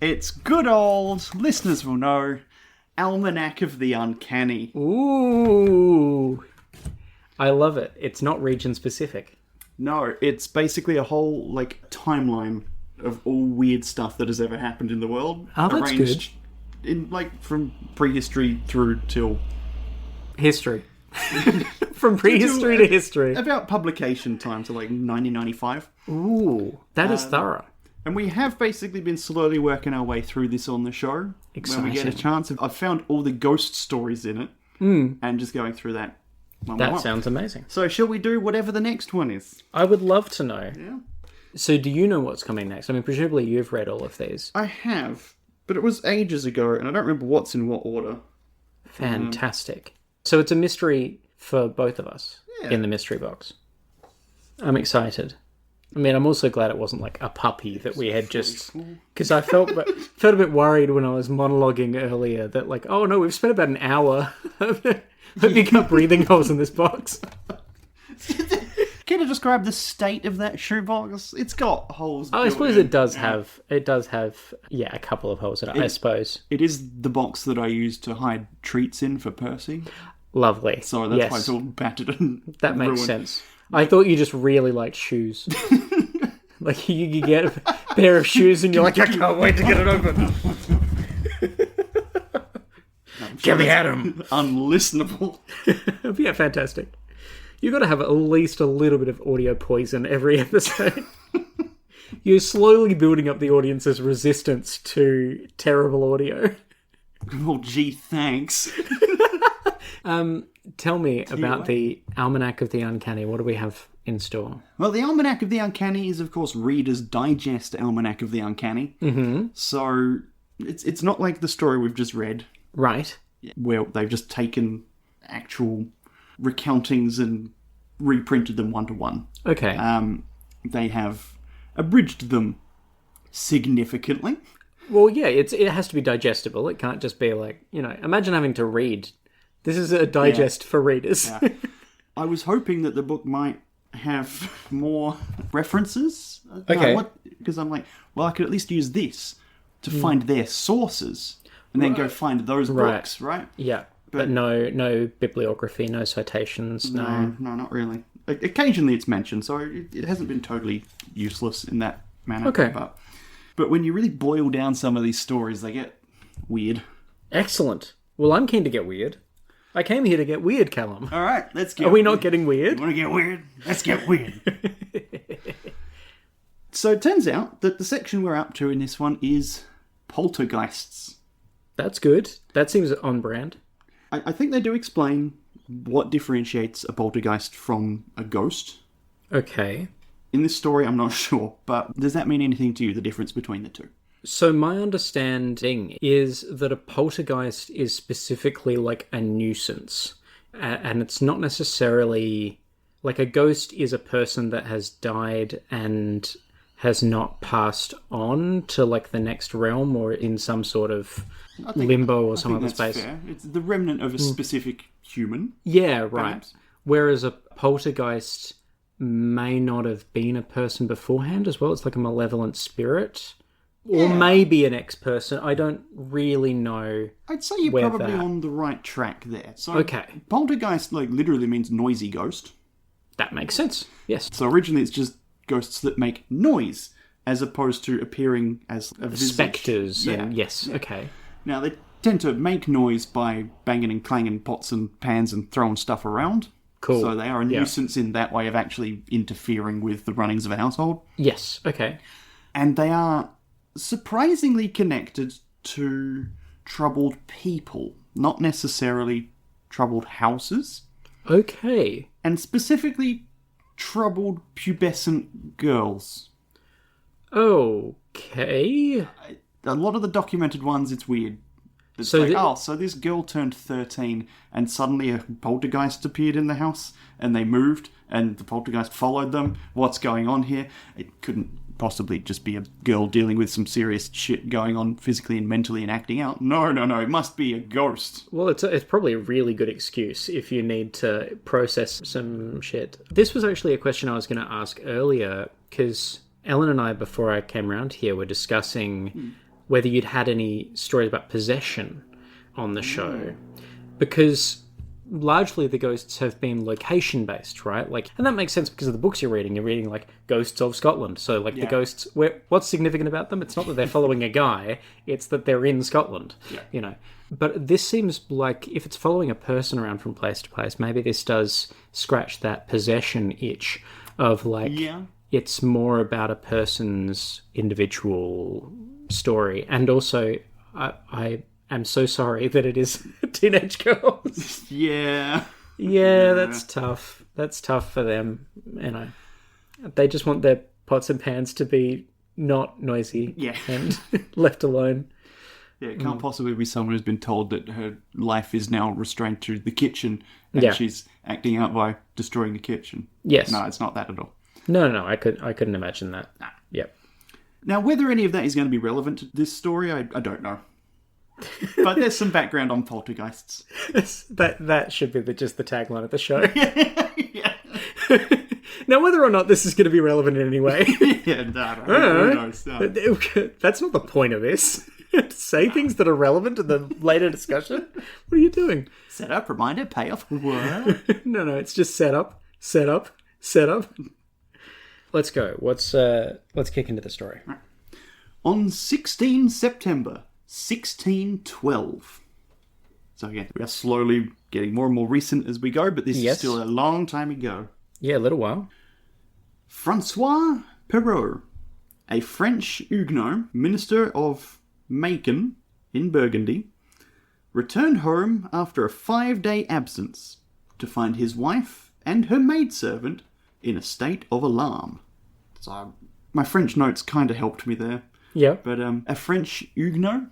It's good old, listeners will know, Almanac of the Uncanny. Ooh, I love it. It's not region specific. No, it's basically a whole timeline of all weird stuff that has ever happened in the world. Oh, that's good. In from prehistory through till history. From prehistory to history. About publication time to 1995. Ooh, that is thorough. And we have basically been slowly working our way through this on the show. Exciting. When we get a chance. I've found all the ghost stories in it. And just going through that one by one. That sounds amazing. So shall we do whatever the next one is? I would love to know. Yeah. So do you know what's coming next? I mean, presumably you've read all of these. I have. But it was ages ago, and I don't remember what's in what order. Fantastic. So it's a mystery for both of us in the mystery box. I'm excited. I mean, I'm also glad it wasn't like a puppy that we had just... Because I felt a bit worried when I was monologuing earlier that oh no, we've spent about an hour picking up breathing holes in this box. Can you describe the state of that shoebox? It's got holes. Oh, I suppose it does have. It does have. Yeah, a couple of holes in it. I suppose it is the box that I used to hide treats in for Percy. Lovely. So that's why it's all battered and that makes ruined. sense. I thought you just really liked shoes. You get a pair of shoes and you're like, I can't wait to get it open. Get me at him. Unlistenable. Yeah, fantastic. You've got to have at least a little bit of audio poison every episode. You're slowly building up the audience's resistance to terrible audio. Oh, gee, thanks. Tell me about the Almanac of the Uncanny. What do we have in store? Well, the Almanac of the Uncanny is, of course, Reader's Digest Almanac of the Uncanny. Mm-hmm. So it's not like the story we've just read, Right. where they've just taken actual recountings and reprinted them one-to-one. Okay. They have abridged them significantly. Well, yeah, it has to be digestible. It can't just be like, imagine having to read. This is a digest for readers. Yeah. I was hoping that the book might have more references. Okay. Because I'm like, well, I could at least use this to find their sources and then go find those books, right? Yeah. But no bibliography, no citations, no. No, not really. Occasionally it's mentioned, so it hasn't been totally useless in that manner. Okay. But when you really boil down some of these stories, they get weird. Excellent. Well, I'm keen to get weird. I came here to get weird, Callum. All right, let's get Are we not getting weird? You want to get weird? Let's get weird. So it turns out that the section we're up to in this one is Poltergeists. That's good. That seems on brand. I think they do explain what differentiates a poltergeist from a ghost. Okay. In this story, I'm not sure, but does that mean anything to you, the difference between the two? So my understanding is that a poltergeist is specifically like a nuisance. And it's not necessarily... Like a ghost is a person that has died and has not passed on to like the next realm or in some sort of limbo or some other space. Fair. It's the remnant of a specific human. Yeah, right. Perhaps. Whereas a poltergeist may not have been a person beforehand as well. It's like a malevolent spirit. Or maybe an ex-person. I don't really know. I'd say you're probably on the right track there. So okay. Poltergeist literally means noisy ghost. That makes sense. Yes. So originally it's just ghosts that make noise as opposed to appearing as a visage. Spectres. And yes. Okay. Now they tend to make noise by banging and clanging pots and pans and throwing stuff around. Cool. So they are a nuisance in that way of actually interfering with the runnings of a household. Yes. Okay. And they are surprisingly connected to troubled people, not necessarily troubled houses. Okay. And specifically troubled pubescent girls. Okay. A lot of the documented ones, it's weird. It's so this girl turned 13 and suddenly a poltergeist appeared in the house and they moved and the poltergeist followed them. What's going on here? It couldn't possibly just be a girl dealing with some serious shit going on physically and mentally and acting out. No, it must be a ghost. Well, it's probably a really good excuse if you need to process some shit. This was actually a question I was going to ask earlier because Ellen and I, before I came around here, were discussing whether you'd had any stories about possession on the show. Because largely the ghosts have been location-based, right? And that makes sense because of the books you're reading. You're reading, Ghosts of Scotland. So, the ghosts... What's significant about them? It's not that they're following a guy. It's that they're in Scotland, But this seems like if it's following a person around from place to place, maybe this does scratch that possession itch of, it's more about a person's individual story. And also, I'm so sorry that it is teenage girls. Yeah, that's tough. That's tough for them. They just want their pots and pans to be not noisy and left alone. Yeah, it can't possibly be someone who's been told that her life is now restrained to the kitchen and she's acting out by destroying the kitchen. Yes. No, it's not that at all. No, I couldn't imagine that. Nah. Yep. Now, whether any of that is going to be relevant to this story, I don't know. But there's some background on poltergeists. That should be just the tagline of the show. Yeah. Now, whether or not this is going to be relevant in any way... Who knows? No. That's not the point of this. To say things that are relevant in the later discussion? What are you doing? Set up, reminder, payoff. What? No, it's just set up. Let's go. Let's kick into the story. Right. On 16 September 1612. So again, we are slowly getting more and more recent as we go, but this is still a long time ago. Yeah, a little while. Francois Perrault, a French Huguenot minister of Macon in Burgundy, returned home after a 5-day absence to find his wife and her maidservant in a state of alarm. So my French notes kind of helped me there. Yeah. But a French Huguenot,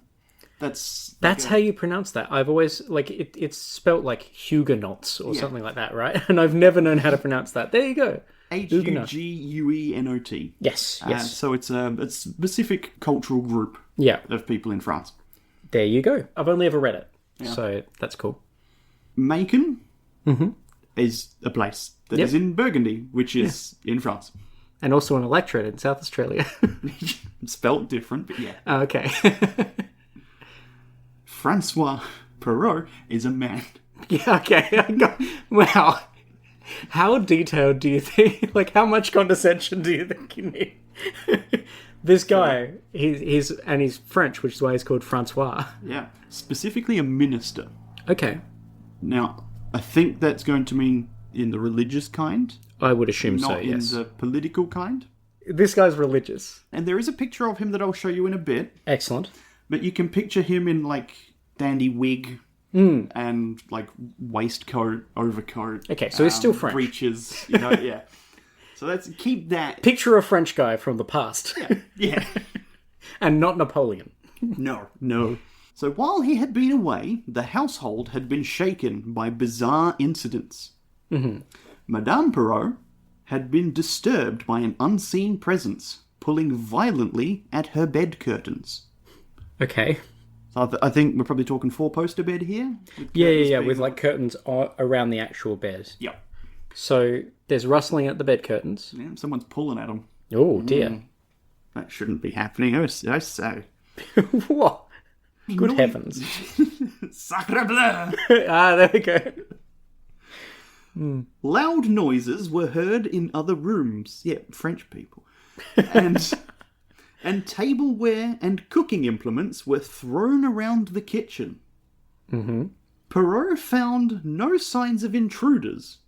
that's how you pronounce that. I've always, like, it's spelt like Huguenots or something like that, right? And I've never known how to pronounce that. There you go. Huguenot. Yes, yes. So it's a specific cultural group of people in France. There you go. I've only ever read it, so that's cool. Macon is a place that is in Burgundy, which is in France. And also an electorate in South Australia. Spelt different, but yeah. Oh, okay. Francois Perrault is a man. Yeah, okay. Wow. How detailed do you think, like, how much condescension do you think you need? This guy, he's French, which is why he's called Francois. Yeah. Specifically a minister. Okay. Now, I think that's going to mean in the religious kind. I would assume so, yes. Not in the political kind. This guy's religious. And there is a picture of him that I'll show you in a bit. Excellent. But you can picture him in, like, dandy wig and, like, waistcoat, overcoat. Okay, so he's still French. Breeches, yeah. So let's keep that. Picture a French guy from the past. Yeah. And not Napoleon. No. So while he had been away, the household had been shaken by bizarre incidents. Madame Perrault had been disturbed by an unseen presence, pulling violently at her bed curtains. Okay. So I think we're probably talking four-poster bed here? Yeah, with like curtains around the actual bed. Yep. So there's rustling at the bed curtains. Yeah, someone's pulling at them. Oh, dear. That shouldn't be happening, I say. What? Good heavens. Sacre bleu! There we go. Loud noises were heard in other rooms. Yeah, French people. And tableware and cooking implements were thrown around the kitchen. Perrault found no signs of intruders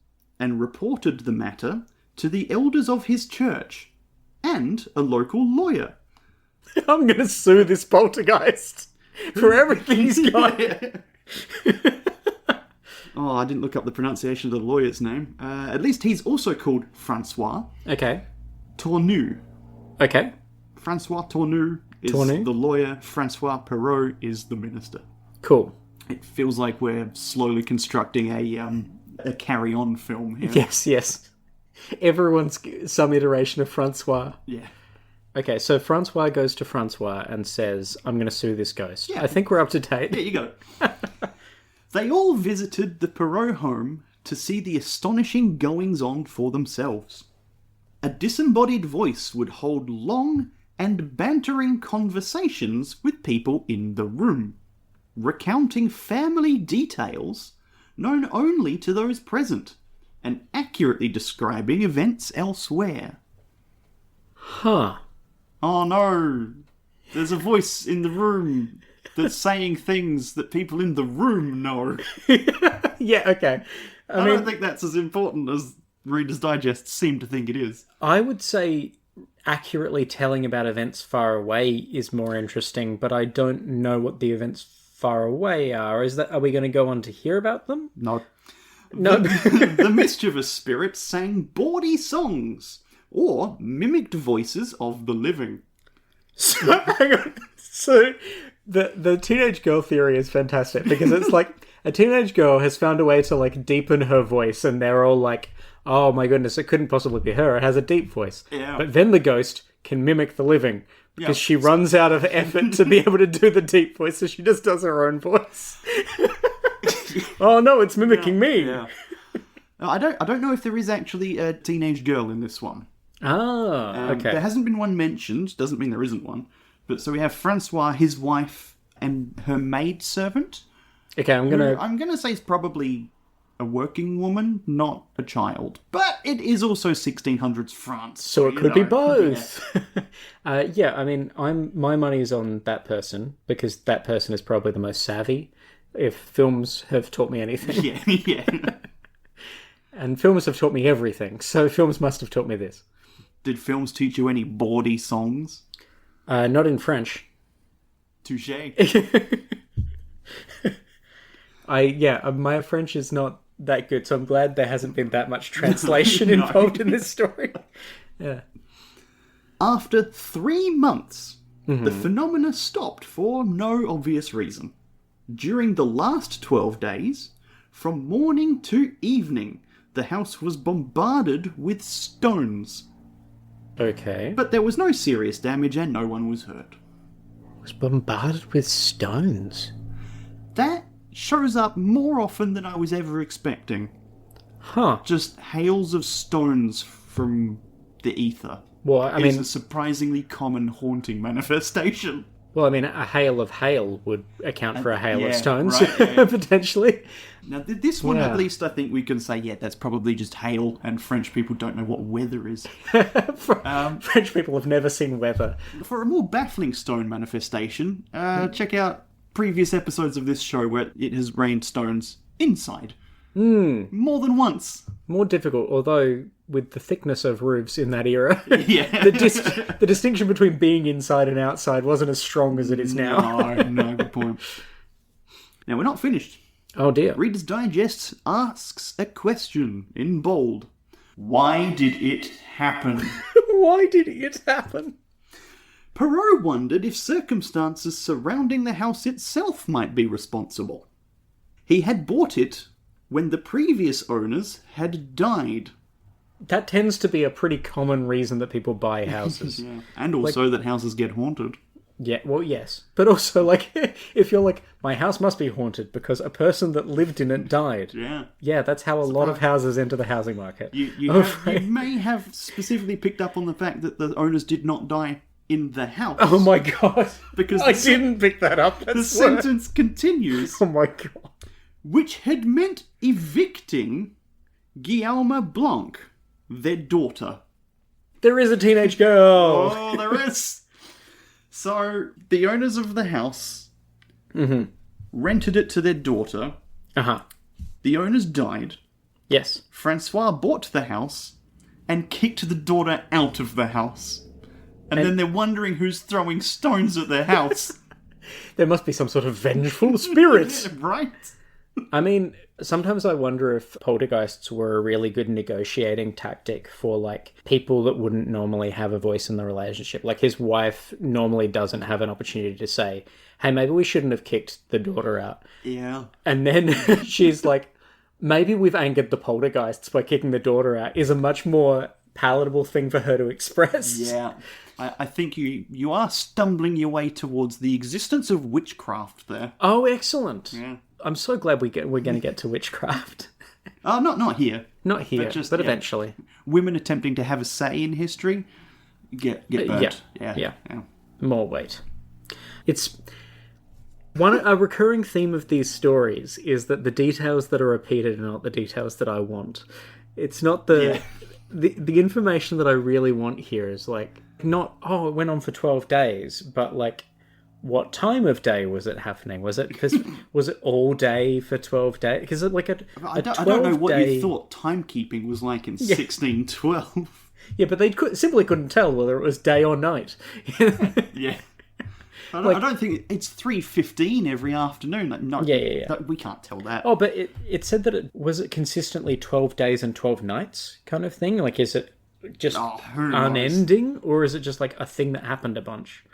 and reported the matter to the elders of his church and a local lawyer. I'm going to sue this poltergeist for everything he's got. Oh, I didn't look up the pronunciation of the lawyer's name. At least he's also called Francois. Okay. Tournou. Okay. Francois Tournou is the lawyer. Francois Perrault is the minister. Cool. It feels like we're slowly constructing a carry-on film here. Yes. Everyone's some iteration of Francois. Yeah. Okay, so Francois goes to Francois and says, I'm going to sue this ghost. Yeah. I think we're up to date. There you go. They all visited the Perrault home to see the astonishing goings-on for themselves. A disembodied voice would hold long and bantering conversations with people in the room, recounting family details known only to those present, and accurately describing events elsewhere. Huh. Oh no! There's a voice in the room that's saying things that people in the room know. Yeah, okay. I don't think that's as important as Reader's Digest seem to think it is. I would say accurately telling about events far away is more interesting, but I don't know what the events far away are. Are we going to go on to hear about them? No. No. The mischievous spirits sang bawdy songs or mimicked voices of the living. So, hang on. So the teenage girl theory is fantastic because it's like a teenage girl has found a way to like deepen her voice, and they're all like, oh my goodness, it couldn't possibly be her. It has a deep voice. Yeah. But then the ghost can mimic the living because she runs out of effort to be able to do the deep voice, so she just does her own voice. Oh no, it's mimicking me. Yeah. I don't know if there is actually a teenage girl in this one. Ah, okay. There hasn't been one mentioned. Doesn't mean there isn't one. But so we have Francois, his wife, and her maidservant. Okay, I'm gonna say it's probably a working woman, not a child. But it is also 1600s France, so it could be both. Yeah, I mean, my money's on that person because that person is probably the most savvy. If films have taught me anything, yeah. And films have taught me everything, so films must have taught me this. Did films teach you any bawdy songs? Not in French. Touché. My French is not that good, so I'm glad there hasn't been that much translation No. involved in this story. Yeah. After 3 months, the phenomena stopped for no obvious reason. During the last 12 days, from morning to evening, the house was bombarded with stones. Okay. But there was no serious damage and no one was hurt. Was bombarded with stones. That shows up more often than I was ever expecting. Huh. Just hails of stones from the ether. Well, I It's mean, a surprisingly common haunting manifestation. a hail of hail would account for a hail of yeah, stones, right, yeah. potentially. Now, this one, Yeah. at least, I think we can say, yeah, that's probably just hail, and French people don't know what weather is. French people have never seen weather. For a more baffling stone manifestation, check out previous episodes of this show where it has rained stones inside. More than once. More difficult, although with the thickness of roofs in that era, Yeah. the distinction between being inside and outside wasn't as strong as it is now. No, good point. Now, we're not finished. Oh dear. Reader's Digest asks a question in bold. Why did it happen? Why did it happen? Perrault wondered if circumstances surrounding the house itself might be responsible. He had bought it when the previous owners had died. That tends to be a pretty common reason that people buy houses. Yeah. And also that houses get haunted. Yeah, well, yes. But also, like, if you're like, my house must be haunted because a person that lived in it died. Yeah. Yeah, that's how a lot of houses enter the housing market. You may have specifically picked up on the fact that the owners did not die in the house. Oh my god. Because I didn't pick that up. The That's sentence continues, Oh my god. which had meant evicting Guillaume Blanc, their daughter. There is a teenage girl. Oh, there is. So, the owners of the house rented it to their daughter. Uh-huh. The owners died. Yes. Francois bought the house and kicked the daughter out of the house. And then they're wondering who's throwing stones at their house. There must be some sort of vengeful spirit. Right? I mean, sometimes I wonder if poltergeists were a really good negotiating tactic for, like, people that wouldn't normally have a voice in the relationship. Like, his wife normally doesn't have an opportunity to say, hey, maybe we shouldn't have kicked the daughter out. Yeah. And then she's like, maybe we've angered the poltergeists by kicking the daughter out is a much more palatable thing for her to express. Yeah. I think you are stumbling your way towards the existence of witchcraft there. Oh, excellent. Yeah. I'm so glad we're going to get to witchcraft. Not here. Not here, but eventually. Women attempting to have a say in history get burnt. Yeah. More weight. It's a recurring theme of these stories is that the details that are repeated are not the details that I want. It's not the information that I really want here is like not it went on for 12 days, but like what time of day was it happening? Was it all day for 12 days? Because like I don't know what you thought timekeeping was like in 1612. Yeah, but they simply couldn't tell whether it was day or night. Yeah. I don't think it's 3:15 every afternoon. No, Yeah. We can't tell that. Oh, but it said that it was consistently 12 days and 12 nights kind of thing? Like, is it just unending? Or is it just like a thing that happened a bunch?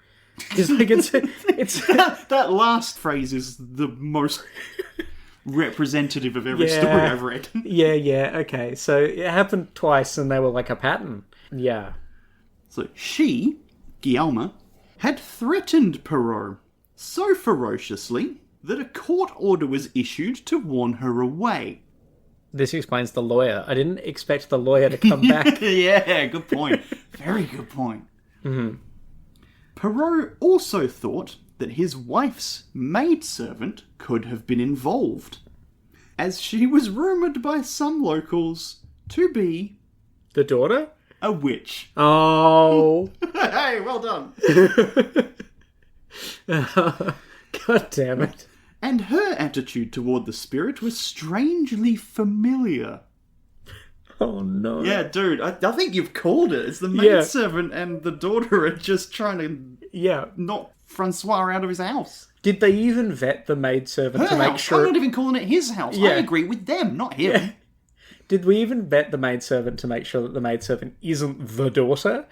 It's like it's that last phrase is the most representative of every story I've read. Yeah, okay. So it happened twice and they were like a pattern. Yeah. So she, Guillaume, had threatened Perrault so ferociously that a court order was issued to warn her away. This explains the lawyer. I didn't expect the lawyer to come back. Yeah, good point. Very good point. Mm-hmm. Perrault also thought that his wife's maidservant could have been involved, as she was rumoured by some locals to be... The daughter? A witch. Oh. Hey, well done. God damn it. And her attitude toward the spirit was strangely familiar. Oh, no. Yeah, dude, I think you've called it. It's the maidservant and the daughter are just trying to knock Francois out of his house. Did they even vet the maidservant to make sure... I'm not even calling it his house. I agree with them, not him. Yeah. Did we even vet the maidservant to make sure that the maidservant isn't the daughter?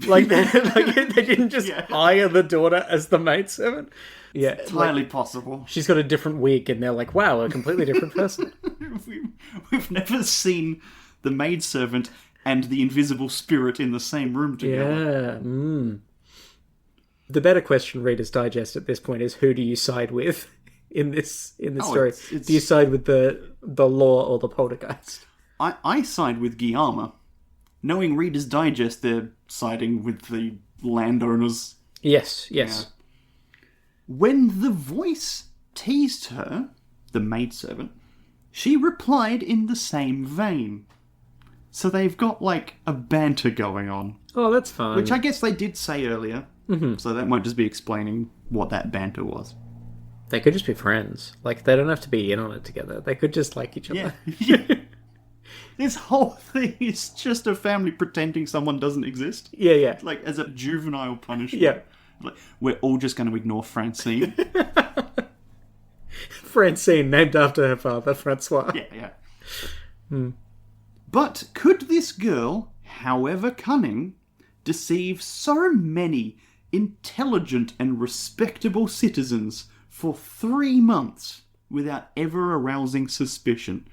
Like, they didn't just hire the daughter as the maidservant? Yeah. It's entirely possible. She's got a different wig, and they're like, wow, a completely different person. We've never seen the maidservant and the invisible spirit in the same room together. Yeah. The better question, Reader's Digest, at this point is, who do you side with in this story? Do you side with the law or the poltergeist? I side with Guillermo. Knowing Reader's Digest, they're siding with the landowners. Yes. Yeah. When the voice teased her, the maidservant, she replied in the same vein. So they've got, like, a banter going on. Oh, that's fine. Which I guess they did say earlier. Mm-hmm. So that might just be explaining what that banter was. They could just be friends. Like, they don't have to be in on it together. They could just like each other. Yeah. This whole thing is just a family pretending someone doesn't exist. Yeah. Like, as a juvenile punishment. Yeah. Like, we're all just going to ignore Francine. Francine, named after her father, Francois. Yeah. But could this girl, however cunning, deceive so many intelligent and respectable citizens for 3 months without ever arousing suspicion?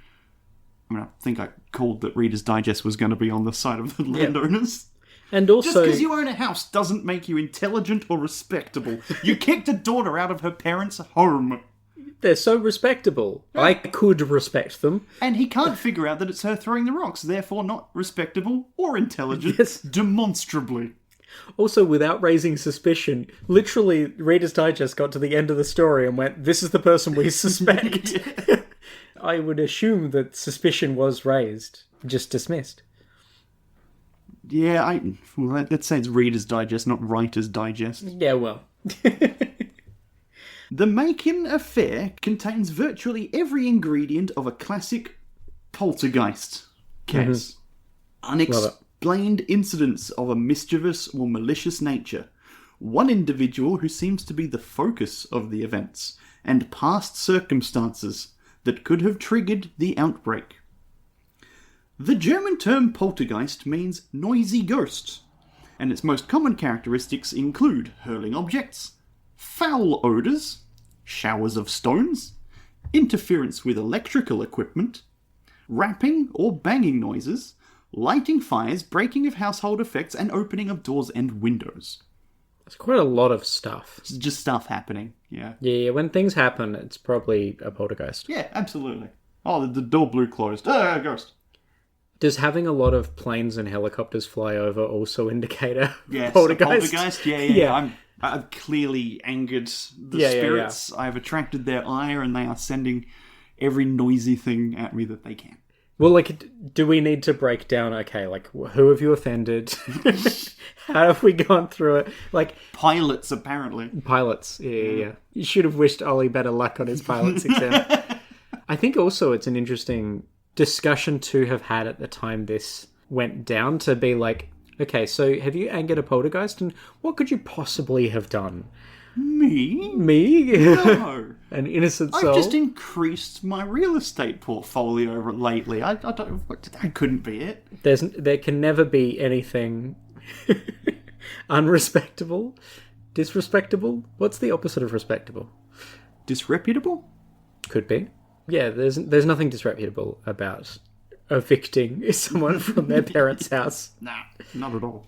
I mean, I think I called that Reader's Digest was going to be on the side of the landowners. And also... Just because you own a house doesn't make you intelligent or respectable. You kicked a daughter out of her parents' home. They're so respectable. Yeah. I could respect them. And he can't figure out that it's her throwing the rocks, therefore not respectable or intelligent, demonstrably. Also, without raising suspicion, literally, Reader's Digest got to the end of the story and went, this is the person we suspect. I would assume that suspicion was raised, just dismissed. Yeah, let's say it's Reader's Digest, not Writer's Digest. Yeah, well. The Macon affair contains virtually every ingredient of a classic poltergeist case. Mm-hmm. Unexplained incidents of a mischievous or malicious nature. One individual who seems to be the focus of the events, and past circumstances that could have triggered the outbreak. The German term poltergeist means noisy ghost, and its most common characteristics include hurling objects, foul odours, showers of stones, interference with electrical equipment, rapping or banging noises, lighting fires, breaking of household effects, and opening of doors and windows. It's quite a lot of stuff. It's just stuff happening, yeah. Yeah, when things happen, it's probably a poltergeist. Yeah, absolutely. Oh, the door blew closed. Ghost. Does having a lot of planes and helicopters fly over also indicate a poltergeist? Poltergeist, yeah. I've clearly angered the spirits. Yeah. I've attracted their ire, and they are sending every noisy thing at me that they can. Well, like, do we need to break down, okay, like, who have you offended? How have we gone through it? Like, pilots, apparently. Pilots, yeah. You should have wished Ollie better luck on his pilot's exam. I think also it's an interesting discussion to have had at the time this went down, to be like, okay, so have you angered a poltergeist, and what could you possibly have done? Me? No. An innocent soul. I've just increased my real estate portfolio lately. I couldn't be it. There can never be anything unrespectable. Disrespectable? What's the opposite of respectable? Disreputable? Could be. Yeah, there's nothing disreputable about evicting someone from their parents' house. Nah, not at all.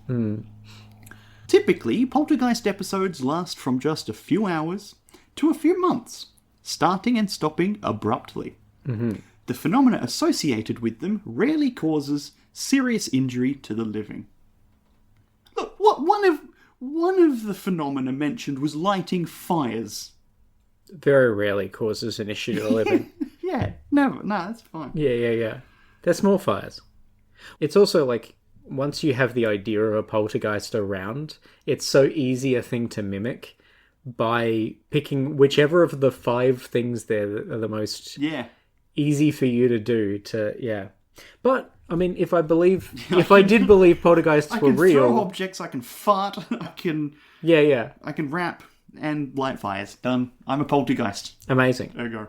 Typically, poltergeist episodes last from just a few hours to a few months, starting and stopping abruptly. Mm-hmm. The phenomena associated with them rarely causes serious injury to the living. Look, one of the phenomena mentioned was lighting fires. Very rarely causes an issue to the living. Yeah, never. No, that's fine. Yeah. They're small fires. It's also like, once you have the idea of a poltergeist around, it's so easy a thing to mimic by picking whichever of the 5 things there that are the most easy for you to do to, But, I mean, if I did believe poltergeists were real... I can throw objects, I can fart, I can rap, and light fires. Done. I'm a poltergeist. Amazing. There you go.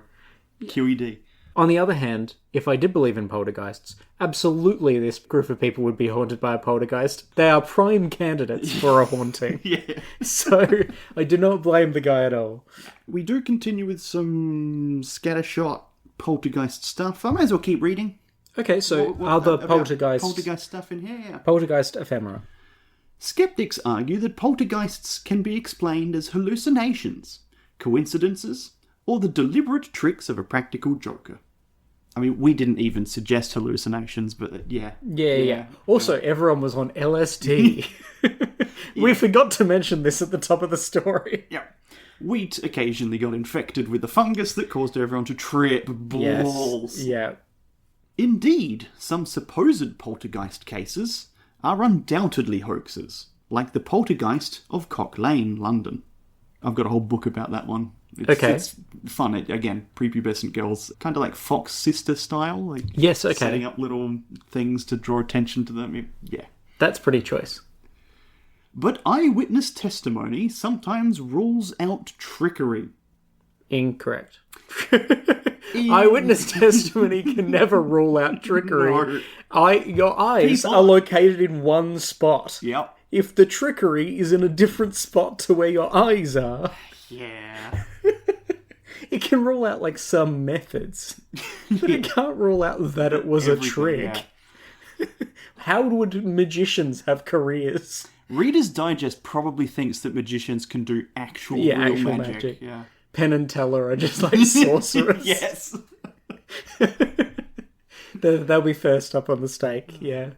QED. On the other hand, if I did believe in poltergeists, absolutely this group of people would be haunted by a poltergeist. They are prime candidates for a haunting. Yeah. So, I do not blame the guy at all. We do continue with some scattershot poltergeist stuff. I might as well keep reading. Okay, so other poltergeist stuff in here, yeah. Poltergeist ephemera. Skeptics argue that poltergeists can be explained as hallucinations, coincidences, or the deliberate tricks of a practical joker. I mean, we didn't even suggest hallucinations, but yeah. Yeah. Also, everyone was on LSD. We forgot to mention this at the top of the story. Yeah. Wheat occasionally got infected with the fungus that caused everyone to trip balls. Yes. Yeah. Indeed, some supposed poltergeist cases are undoubtedly hoaxes, like the poltergeist of Cock Lane, London. I've got a whole book about that one. It's fun. Again, prepubescent girls, kind of like Fox Sister style. Like yes, okay. Setting up little things to draw attention to them. Yeah. That's pretty choice. But eyewitness testimony sometimes rules out trickery. Incorrect. Eyewitness testimony can never rule out trickery. No. Your eyes are located in one spot. Yep. If the trickery is in a different spot to where your eyes are... Yeah. It can rule out, like, some methods. But it can't rule out that it was a trick. Yeah. How would magicians have careers? Reader's Digest probably thinks that magicians can do actual magic. Yeah. Penn and Teller are just like sorcerers. Yes. They'll be first up on the stake, yeah.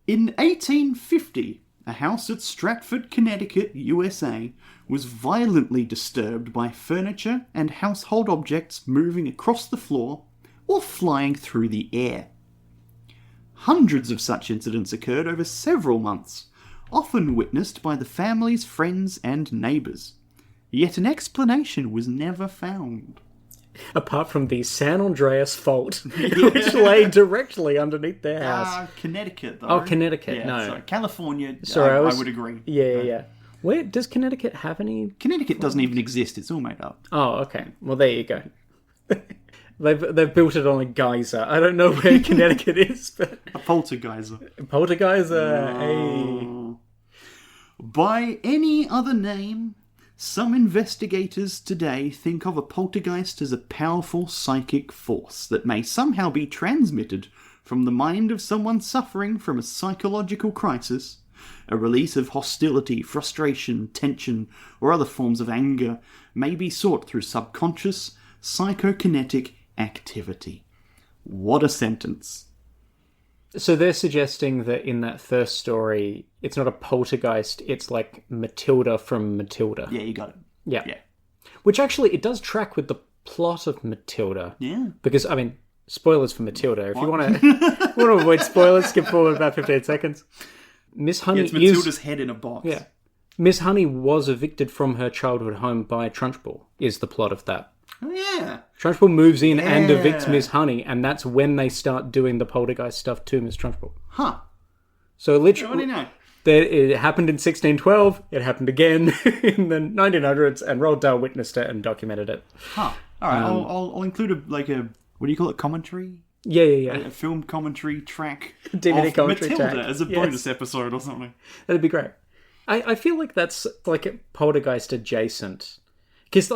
In 1850, a house at Stratford, Connecticut, USA, was violently disturbed by furniture and household objects moving across the floor or flying through the air. Hundreds of such incidents occurred over several months, often witnessed by the family's friends and neighbours. Yet an explanation was never found. Apart from the San Andreas fault, which lay directly underneath their house. Connecticut, though. Oh, Connecticut, yeah, no. Sorry. California, sorry, I would agree. Yeah. Where does Connecticut have any... Connecticut doesn't even exist, it's all made up. Oh, okay. Well, there you go. They've built it on a geyser. I don't know where Connecticut is, but... A poltergeiser. Poltergeiser, hey. By any other name... Some investigators today think of a poltergeist as a powerful psychic force that may somehow be transmitted from the mind of someone suffering from a psychological crisis. A release of hostility, frustration, tension, or other forms of anger may be sought through subconscious, psychokinetic activity. What a sentence. So they're suggesting that in that first story, it's not a poltergeist, it's like Matilda from Matilda. Yeah, you got it. Yeah. Which actually, it does track with the plot of Matilda. Yeah. Because, I mean, spoilers for Matilda. If you want to avoid spoilers, skip forward about 15 seconds. Miss Honey it's Matilda's head in a box. Yeah. Miss Honey was evicted from her childhood home by Trunchbull, is the plot of that. Oh, yeah. Trunchbull moves in and evicts Miss Honey, and that's when they start doing the poltergeist stuff to Miss Trunchbull. Huh. So literally, what do you know? It happened in 1612, it happened again in the 1900s, and Roald Dahl witnessed it and documented it. Huh. All right, I'll include a what do you call it, commentary? Yeah. A film commentary track DVD of commentary Matilda track. as a bonus episode or something. That'd be great. I feel like that's like a poltergeist adjacent. Because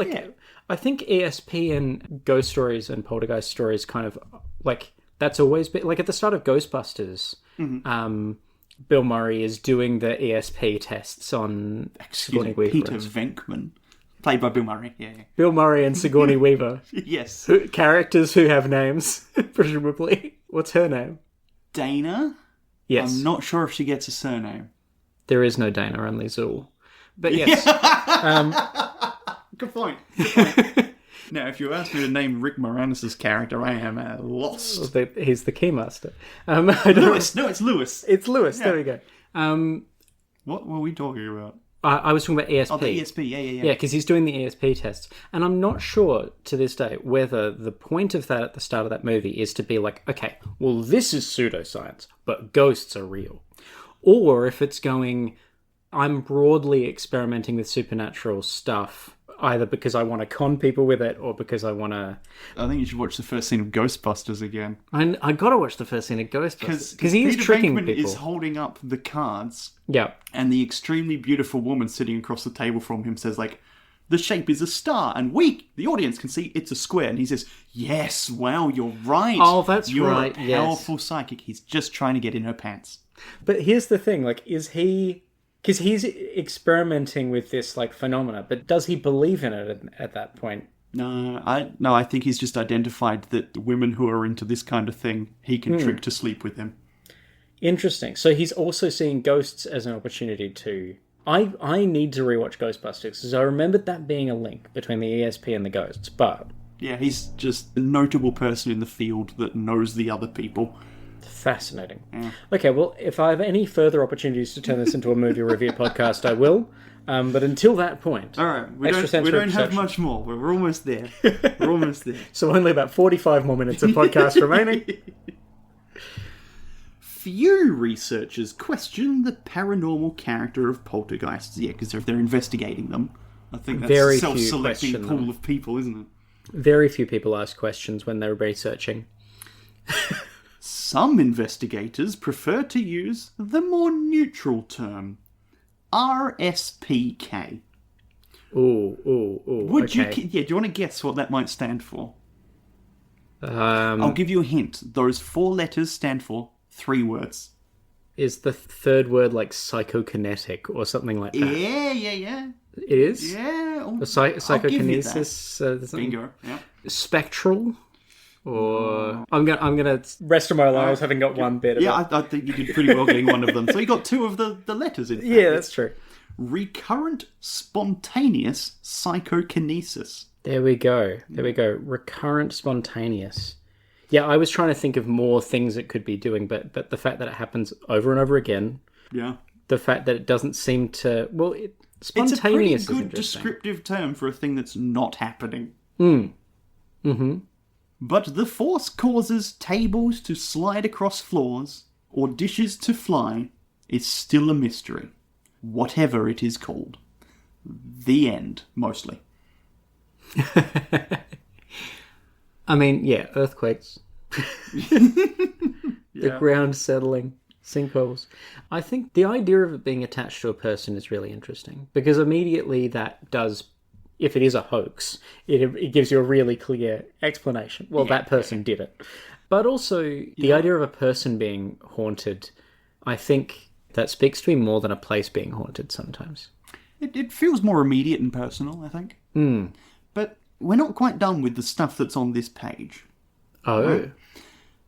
I think ESPN ghost stories and poltergeist stories kind of like that's always been like at the start of Ghostbusters. Mm-hmm. Bill Murray is doing the ESP tests on Sigourney Weaver. Peter Venkman, played by Bill Murray. Yeah. Bill Murray and Sigourney Weaver. Yes. Characters who have names, presumably. What's her name? Dana? Yes. I'm not sure if she gets a surname. There is no Dana, only Zool. But yes. Good point. Now, if you ask me to name Rick Moranis' character, I am lost. He's the Keymaster. Lewis. No, it's Lewis. It's Lewis. Yeah. There we go. What were we talking about? I was talking about ESP. Oh, the ESP, yeah. Yeah, because he's doing the ESP tests. And I'm not sure to this day whether the point of that at the start of that movie is to be like, okay, well, this is pseudoscience, but ghosts are real. Or if it's going, I'm broadly experimenting with supernatural stuff, either because I want to con people with it or because I want to... I think you should watch the first scene of Ghostbusters again. I got to watch the first scene of Ghostbusters. Because he is tricking people. Peter Venkman is holding up the cards. Yeah. And the extremely beautiful woman sitting across the table from him says, like, the shape is a star, and we, the audience, can see it's a square. And he says, yes, wow, you're right. Oh, that's you're right, a powerful psychic. He's just trying to get in her pants. But here's the thing, like, is he... Because he's experimenting with this, like, phenomena, but does he believe in it at that point? No, I think he's just identified that the women who are into this kind of thing, he can trick to sleep with him. Interesting. So he's also seeing ghosts as an opportunity to... I need to rewatch Ghostbusters, because I remembered that being a link between the ESP and the ghosts, but... Yeah, he's just a notable person in the field that knows the other people. Fascinating. Yeah. Okay, well, if I have any further opportunities to turn this into a movie review podcast, I will. But until that point... All right, we don't have much more. We're almost there. We're almost there. So only about 45 more minutes of podcast remaining. Few researchers question the paranormal character of poltergeists. Yeah, because if they're investigating them, I think that's a self-selecting pool of people, isn't it? Very few people ask questions when they're researching. Some investigators prefer to use the more neutral term, RSPK. Ooh. Do you want to guess what that might stand for? I'll give you a hint. Those 4 letters stand for 3 words. Is the third word like psychokinetic or something like that? Yeah. It is? Yeah. Psychokinesis. Bingo. Yeah. Spectral? Or I'm gonna rest of my lives having got one bit. I think you did pretty well getting one of them. So you got 2 of the letters in. Yeah, that's true. Recurrent spontaneous psychokinesis. There we go. Recurrent spontaneous. Yeah, I was trying to think of more things it could be doing, but the fact that it happens over and over again. Yeah. The fact that it doesn't seem to... Well, spontaneous it's a pretty good descriptive term for a thing that's not happening. Mm-hmm. But the force causes tables to slide across floors or dishes to fly is still a mystery, whatever it is called. The end, mostly. I mean, yeah, earthquakes. The ground settling, sinkholes. I think the idea of it being attached to a person is really interesting, because immediately that does... If it is a hoax, it gives you a really clear explanation. Well, that person did it. But also, the idea of a person being haunted, I think that speaks to me more than a place being haunted sometimes. It feels more immediate and personal, I think. But we're not quite done with the stuff that's on this page. Oh. Right?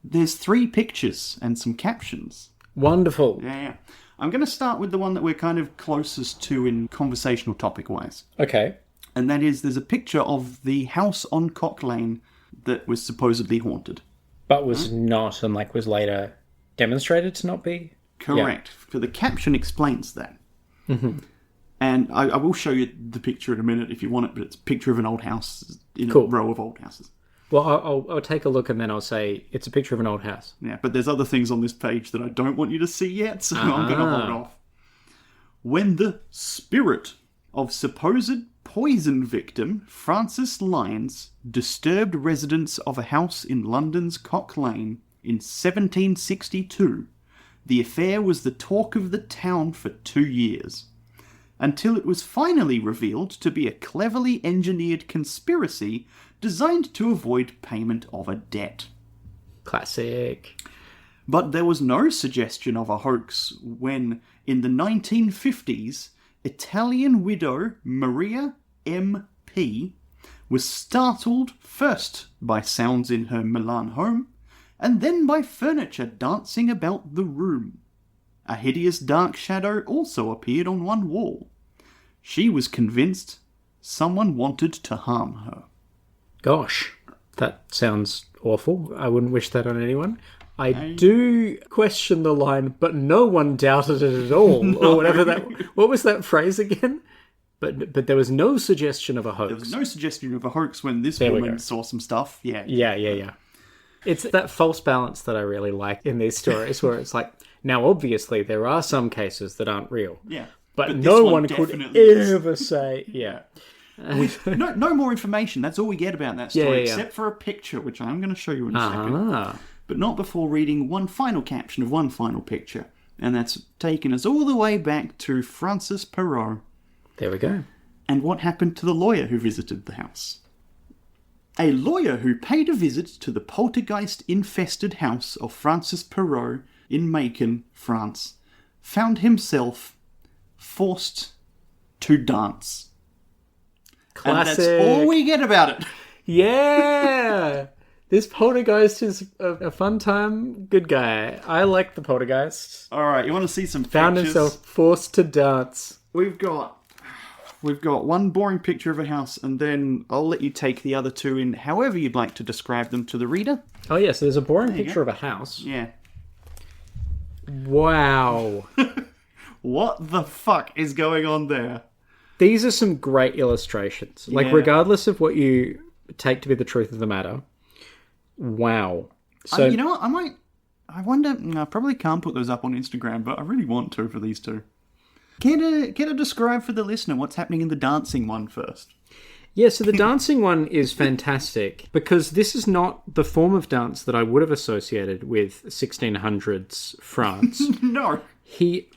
There's 3 pictures and some captions. Wonderful. Yeah. I'm going to start with the one that we're kind of closest to in conversational topic-wise. Okay. And that is, there's a picture of the house on Cock Lane that was supposedly haunted. But was not, and was later demonstrated to not be? Correct. For the caption explains that. Mm-hmm. And I will show you the picture in a minute if you want it, but it's a picture of an old house in a row of old houses. Well, I'll take a look and then I'll say, it's a picture of an old house. Yeah, but there's other things on this page that I don't want you to see yet, so I'm going to hold off. When the spirit of supposed poison victim Francis Lyons disturbed residents of a house in London's Cock Lane in 1762, the affair was the talk of the town for 2 years, until it was finally revealed to be a cleverly engineered conspiracy designed to avoid payment of a debt. Classic. But there was no suggestion of a hoax when, in the 1950s, Italian widow Maria M.P. was startled first by sounds in her Milan home, and then by furniture dancing about the room. A hideous dark shadow also appeared on one wall. She was convinced someone wanted to harm her. Gosh, that sounds awful. I wouldn't wish that on anyone. I do question the line, but no one doubted it at all, No. or whatever that... What was that phrase again? But there was no suggestion of a hoax. There was no suggestion of a hoax when this There we woman go. saw some stuff. Yeah. Yeah. It's that false balance that I really like in these stories, where it's like, now obviously there are some cases that aren't real. Yeah. But this no one one could definitely is. ever say... Yeah. No more information. That's all we get about that story, Yeah. except for a picture, which I'm going to show you in a second. Ah. But not before reading one final caption of one final picture. And that's taken us all the way back to Francis Perrault. There we go. And what happened to the lawyer who visited the house? A lawyer who paid a visit to the poltergeist-infested house of Francis Perrault in Macon, France, found himself forced to dance. Classic. And that's all we get about it. Yeah! This poltergeist is a fun time. Good guy. I like the poltergeist. All right, you want to see some Found pictures? himself forced to dance. We've got one boring picture of a house, and then I'll let you take the other two in however you'd like to describe them to the reader. Oh, yeah, so there's a boring you picture go. of a house. Yeah. Wow. What the fuck is going on there? These are some great illustrations. Like, Yeah. regardless of what you take to be the truth of the matter. Wow. So, you know what? I wonder. I probably can't put those up on Instagram, but I really want to for these two. Care to describe for the listener what's happening in the dancing one first? yeah, so the dancing one is fantastic because this is not the form of dance that I would have associated with 1600s France. No. He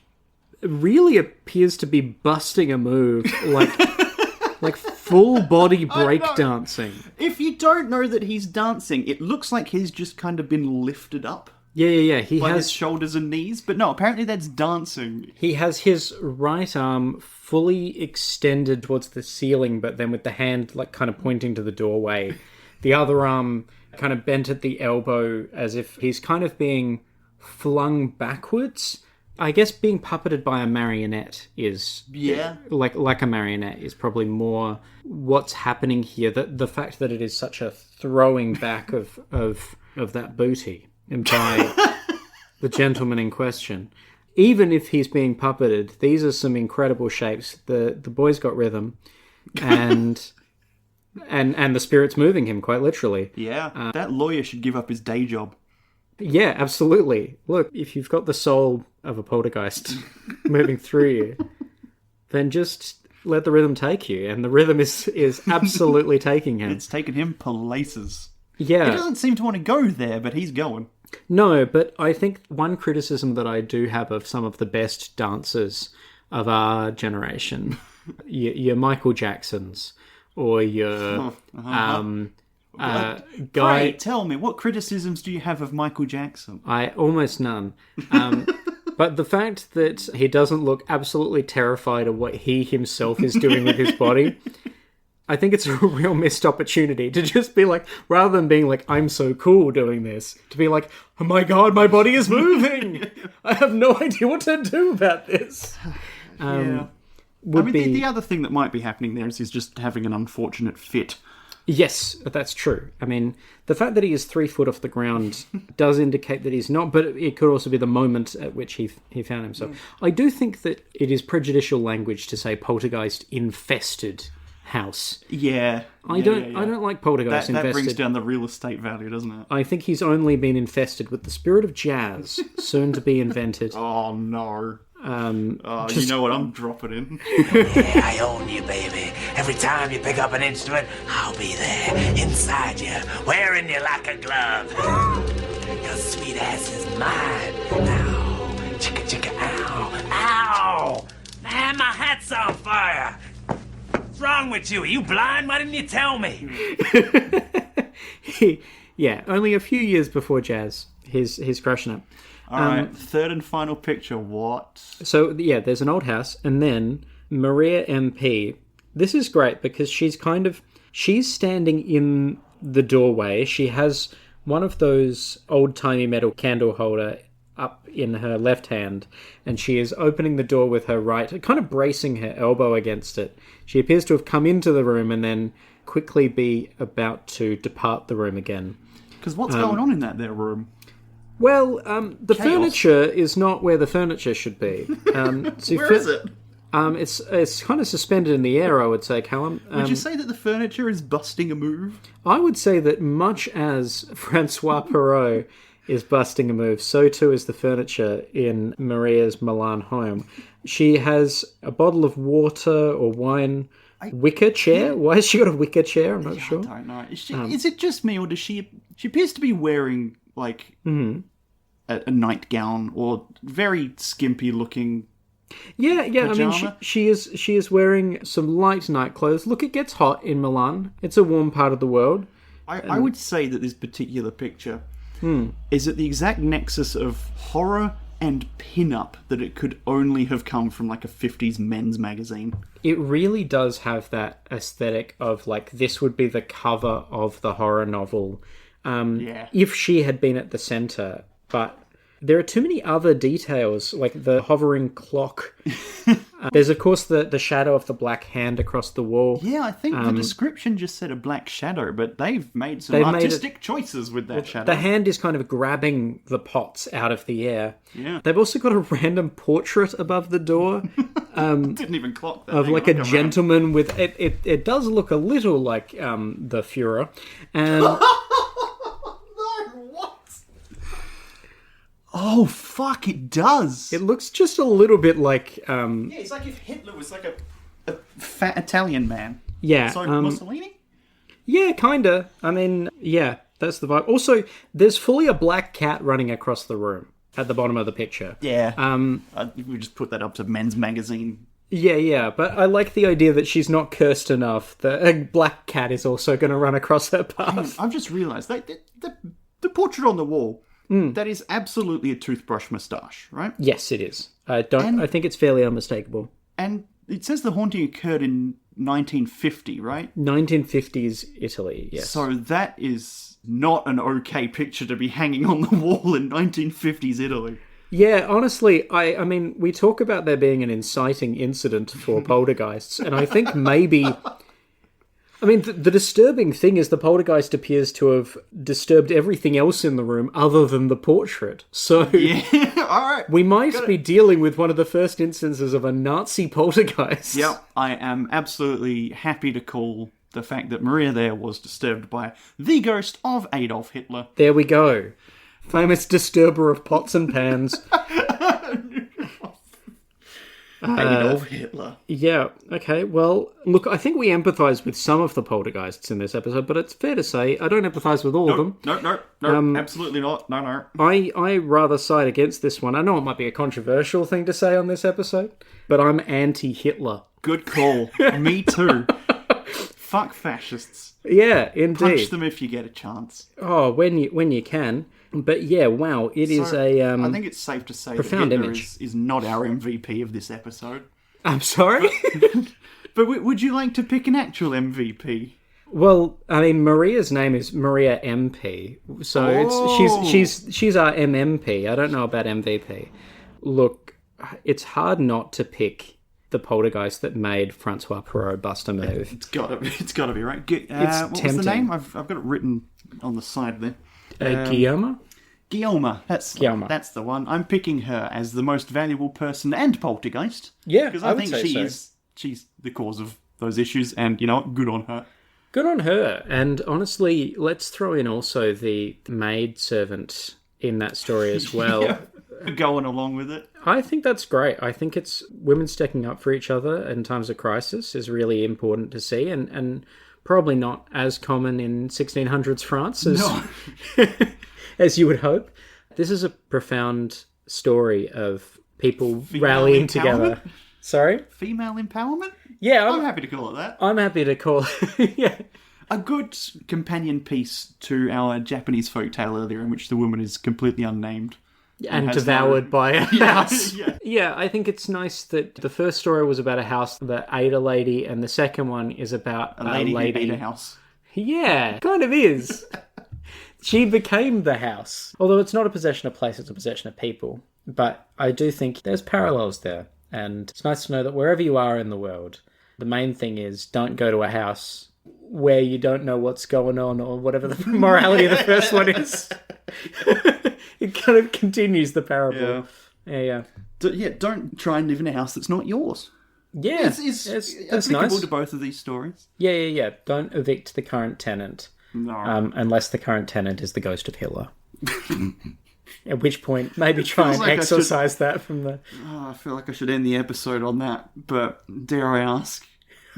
really appears to be busting a move like full body break dancing. If you don't know that he's dancing, it looks like he's just kind of been lifted up Yeah. He by his has shoulders and knees, but no, apparently that's dancing. he has his right arm fully extended towards the ceiling, but then with the hand like kind of pointing to the doorway. The other arm kind of bent at the elbow as if he's kind of being flung backwards. I guess being puppeted by a marionette is... Yeah. Like a marionette is probably more what's happening here. The fact that it is such a throwing back of that booty by the gentleman in question. Even if he's being puppeted, these are some incredible shapes. The boy's got rhythm, and the spirit's moving him, quite literally. Yeah. That lawyer should give up his day job. Yeah, absolutely. Look, if you've got the soul of a poltergeist moving through you, then just let the rhythm take you. And the rhythm is absolutely taking him. It's taken him places. Yeah. He doesn't seem to want to go there, but he's going. No, but I think one criticism that I do have of some of the best dancers of our generation, your Michael Jacksons, or your guy... Pray, tell me, what criticisms do you have of Michael Jackson? Almost none. But the fact that he doesn't look absolutely terrified of what he himself is doing with his body, I think it's a real missed opportunity to just be like, rather than being like, I'm so cool doing this, to be like, oh my god, my body is moving! I have no idea what to do about this. Yeah. The other thing that might be happening there is he's just having an unfortunate fit. Yes, that's true. I mean, the fact that he is 3 foot off the ground does indicate that he's not, but it could also be the moment at which he found himself. I do think that it is prejudicial language to say poltergeist infested house. Yeah. I don't like poltergeist That infested. brings down the real estate value, doesn't it? I think he's only been infested with the spirit of jazz, soon to be invented. Oh, no. You know what I'm dropping in? Yeah, I own you, baby. Every time you pick up an instrument, I'll be there, inside you, wearing you like a glove. Your sweet ass is mine. Ow, chicka chicka, ow, ow! Man, my hat's on fire. What's wrong with you? Are you blind? Why didn't you tell me? Yeah, only a few years before jazz. He's crushing it. All right, third and final picture. What? So, yeah, there's an old house, and then Maria MP. This is great because she's standing in the doorway. She has one of those old-timey metal candle holder up in her left hand, and she is opening the door with her right, kind of bracing her elbow against it. She appears to have come into the room and then quickly be about to depart the room again. Because what's going on in that there room? Well, the Chaos. furniture is not where the furniture should be. Where is it? It's kind of suspended in the air, I would say, Callum. Would you say that the furniture is busting a move? I would say that much as Francois Perrault is busting a move, so too is the furniture in Maria's Milan home. She has a bottle of water or wine, wicker chair. Why has she got a wicker chair? I'm not sure. I don't know. Is it just me, or does she appears to be wearing, like, a nightgown or very skimpy looking... Yeah. Pajama? I mean, she is wearing some light night clothes. Look, it gets hot in Milan. It's a warm part of the world. I would say that this particular picture is at the exact nexus of horror and pin-up that it could only have come from like a 50s men's magazine. It really does have that aesthetic of like this would be the cover of the horror novel. If she had been at the center, but there are too many other details, like the hovering clock. There's, of course, the shadow of the black hand across the wall. Yeah, I think the description just said a black shadow, but they've made some artistic choices with that shadow. The hand is kind of grabbing the pots out of the air. Yeah. They've also got a random portrait above the door. Didn't even clock that. Of like a gentleman with... It does look a little like the Führer. And... Oh, fuck, it does. It looks just a little bit like... Yeah, it's like if Hitler was like a fat Italian man. Yeah. Sorry, Mussolini? Yeah, kinda. I mean, yeah, that's the vibe. Also, there's fully a black cat running across the room at the bottom of the picture. Yeah. We just put that up to Men's Magazine. Yeah, but I like the idea that she's not cursed enough that a black cat is also going to run across her path. I've just realised that the portrait on the wall... That is absolutely a toothbrush moustache, right? Yes, it is. I think it's fairly unmistakable. And it says the haunting occurred in 1950, right? 1950s Italy, yes. So that is not an okay picture to be hanging on the wall in 1950s Italy. Yeah, honestly, I mean, we talk about there being an inciting incident for poltergeists, and I think maybe... I mean, the disturbing thing is the poltergeist appears to have disturbed everything else in the room other than the portrait. So Yeah, all right. we might be dealing with one of the first instances of a Nazi poltergeist. Yep, I am absolutely happy to call the fact that Maria there was disturbed by the ghost of Adolf Hitler. There we go. Famous disturber of pots and pans. Adolf Hitler. Yeah, okay, well, look, I think we empathise with some of the poltergeists in this episode, but it's fair to say I don't empathise with all of them. No, absolutely not. No. I rather side against this one. I know it might be a controversial thing to say on this episode, but I'm anti-Hitler. Good call. Me too. Fuck fascists. Yeah, indeed. Punch them if you get a chance. Oh, when you can. But yeah, wow, it is a I think it's safe to say profound that Hitler image. is not our MVP of this episode. I'm sorry? But would you like to pick an actual MVP? Well, I mean, Maria's name is Maria MP, so she's our MMP. I don't know about MVP. Look, it's hard not to pick the poltergeist that made Francois Perrault bust a move. It's got to be right. It's what tempting. was the name? I've got it written on the side there. Guillaume? Guillaume. That's the one. I'm picking her as the most valuable person and poltergeist. Yeah, because I think would say she's the cause of those issues, and you know, good on her. Good on her. And honestly, let's throw in also the maid servant in that story as well. Yeah, going along with it. I think that's great. I think it's women sticking up for each other in times of crisis is really important to see, and probably not as common in 1600s France as you would hope. This is a profound story of people rallying together. Sorry? Female empowerment? Yeah. I'm happy to call it that. I'm happy to call it, yeah. A good companion piece to our Japanese folktale earlier in which the woman is completely unnamed. And devoured by a house. Yeah. Yeah, I think it's nice that the first story was about a house that ate a lady, and the second one is about a lady who ate a house. Yeah, kind of is. She became the house. Although it's not a possession of place, it's a possession of people. But I do think there's parallels there. And it's nice to know that wherever you are in the world, the main thing is don't go to a house where you don't know what's going on or whatever the morality of the first one is. It kind of continues the parable. Yeah. Don't try and live in a house that's not yours. Yeah, It's that's applicable nice. to both of these stories. Yeah. Don't evict the current tenant. No. Unless the current tenant is the ghost of Hitler. At which point, maybe try and like exorcise that from the... Oh, I feel like I should end the episode on that, but dare I ask,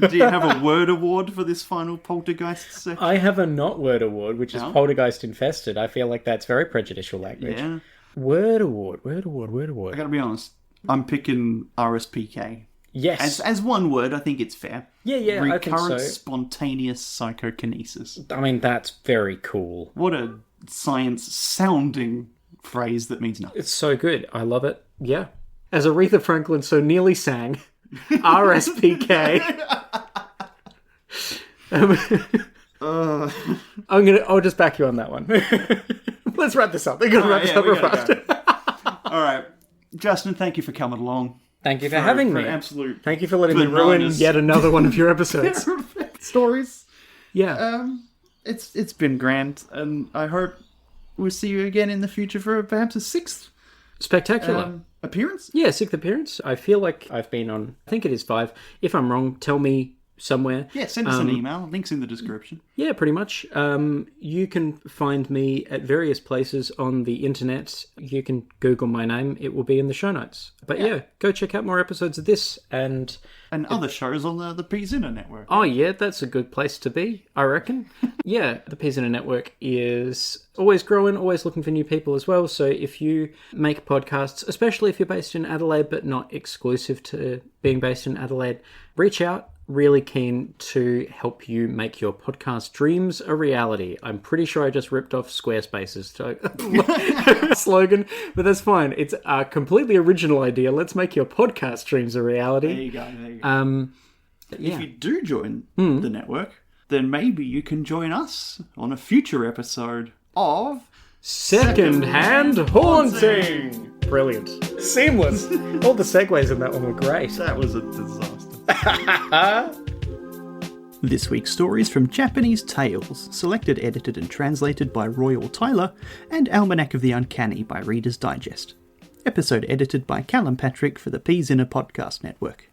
do you have a word award for this final Poltergeist section? I have a not word award, which is Poltergeist Infested. I feel like that's very prejudicial language. Yeah. Word award. I gotta be honest, I'm picking RSPK. Yes. As one word, I think it's fair. Yeah, I think so. Recurrent spontaneous psychokinesis. I mean, that's very cool. What a science-sounding phrase that means nothing. It's so good. I love it. Yeah. As Aretha Franklin so nearly sang, RSPK. I'll just back you on that one. Let's wrap this up. They're going to wrap this up real fast. All right. Justin, thank you for coming along. Thank you for having me. Absolute Thank you for letting me ruin yet another one of your episodes. Stories. Yeah. It's been grand, and I hope we'll see you again in the future for perhaps a sixth Spectacular. Appearance? Yeah, sixth appearance. I feel like I've been on, I think it is 5. If I'm wrong, tell me somewhere. Yeah, send us an email. Links in the description. Yeah, pretty much. You can find me at various places on the internet. You can Google my name. It will be in the show notes. But yeah, go check out more episodes of this and other shows on the P-Zina network. Oh yeah, that's a good place to be, I reckon. Yeah, the P-Zina network is always growing, always looking for new people as well. So if you make podcasts, especially if you're based in Adelaide but not exclusive to being based in Adelaide, reach out. Really keen to help you make your podcast dreams a reality. I'm pretty sure I just ripped off Squarespace's slogan, but that's fine. It's a completely original idea. Let's make your podcast dreams a reality. There you go. If you do join the network, then maybe you can join us on a future episode of Second-Hand Haunting. Brilliant. Seamless. All the segues in that one were great. That was a disaster. This week's story is from Japanese Tales, selected, edited and translated by Royall Tyler, and Almanac of the Uncanny by Reader's Digest. Episode edited by Callum Patrick for the P-Zina Podcast Network.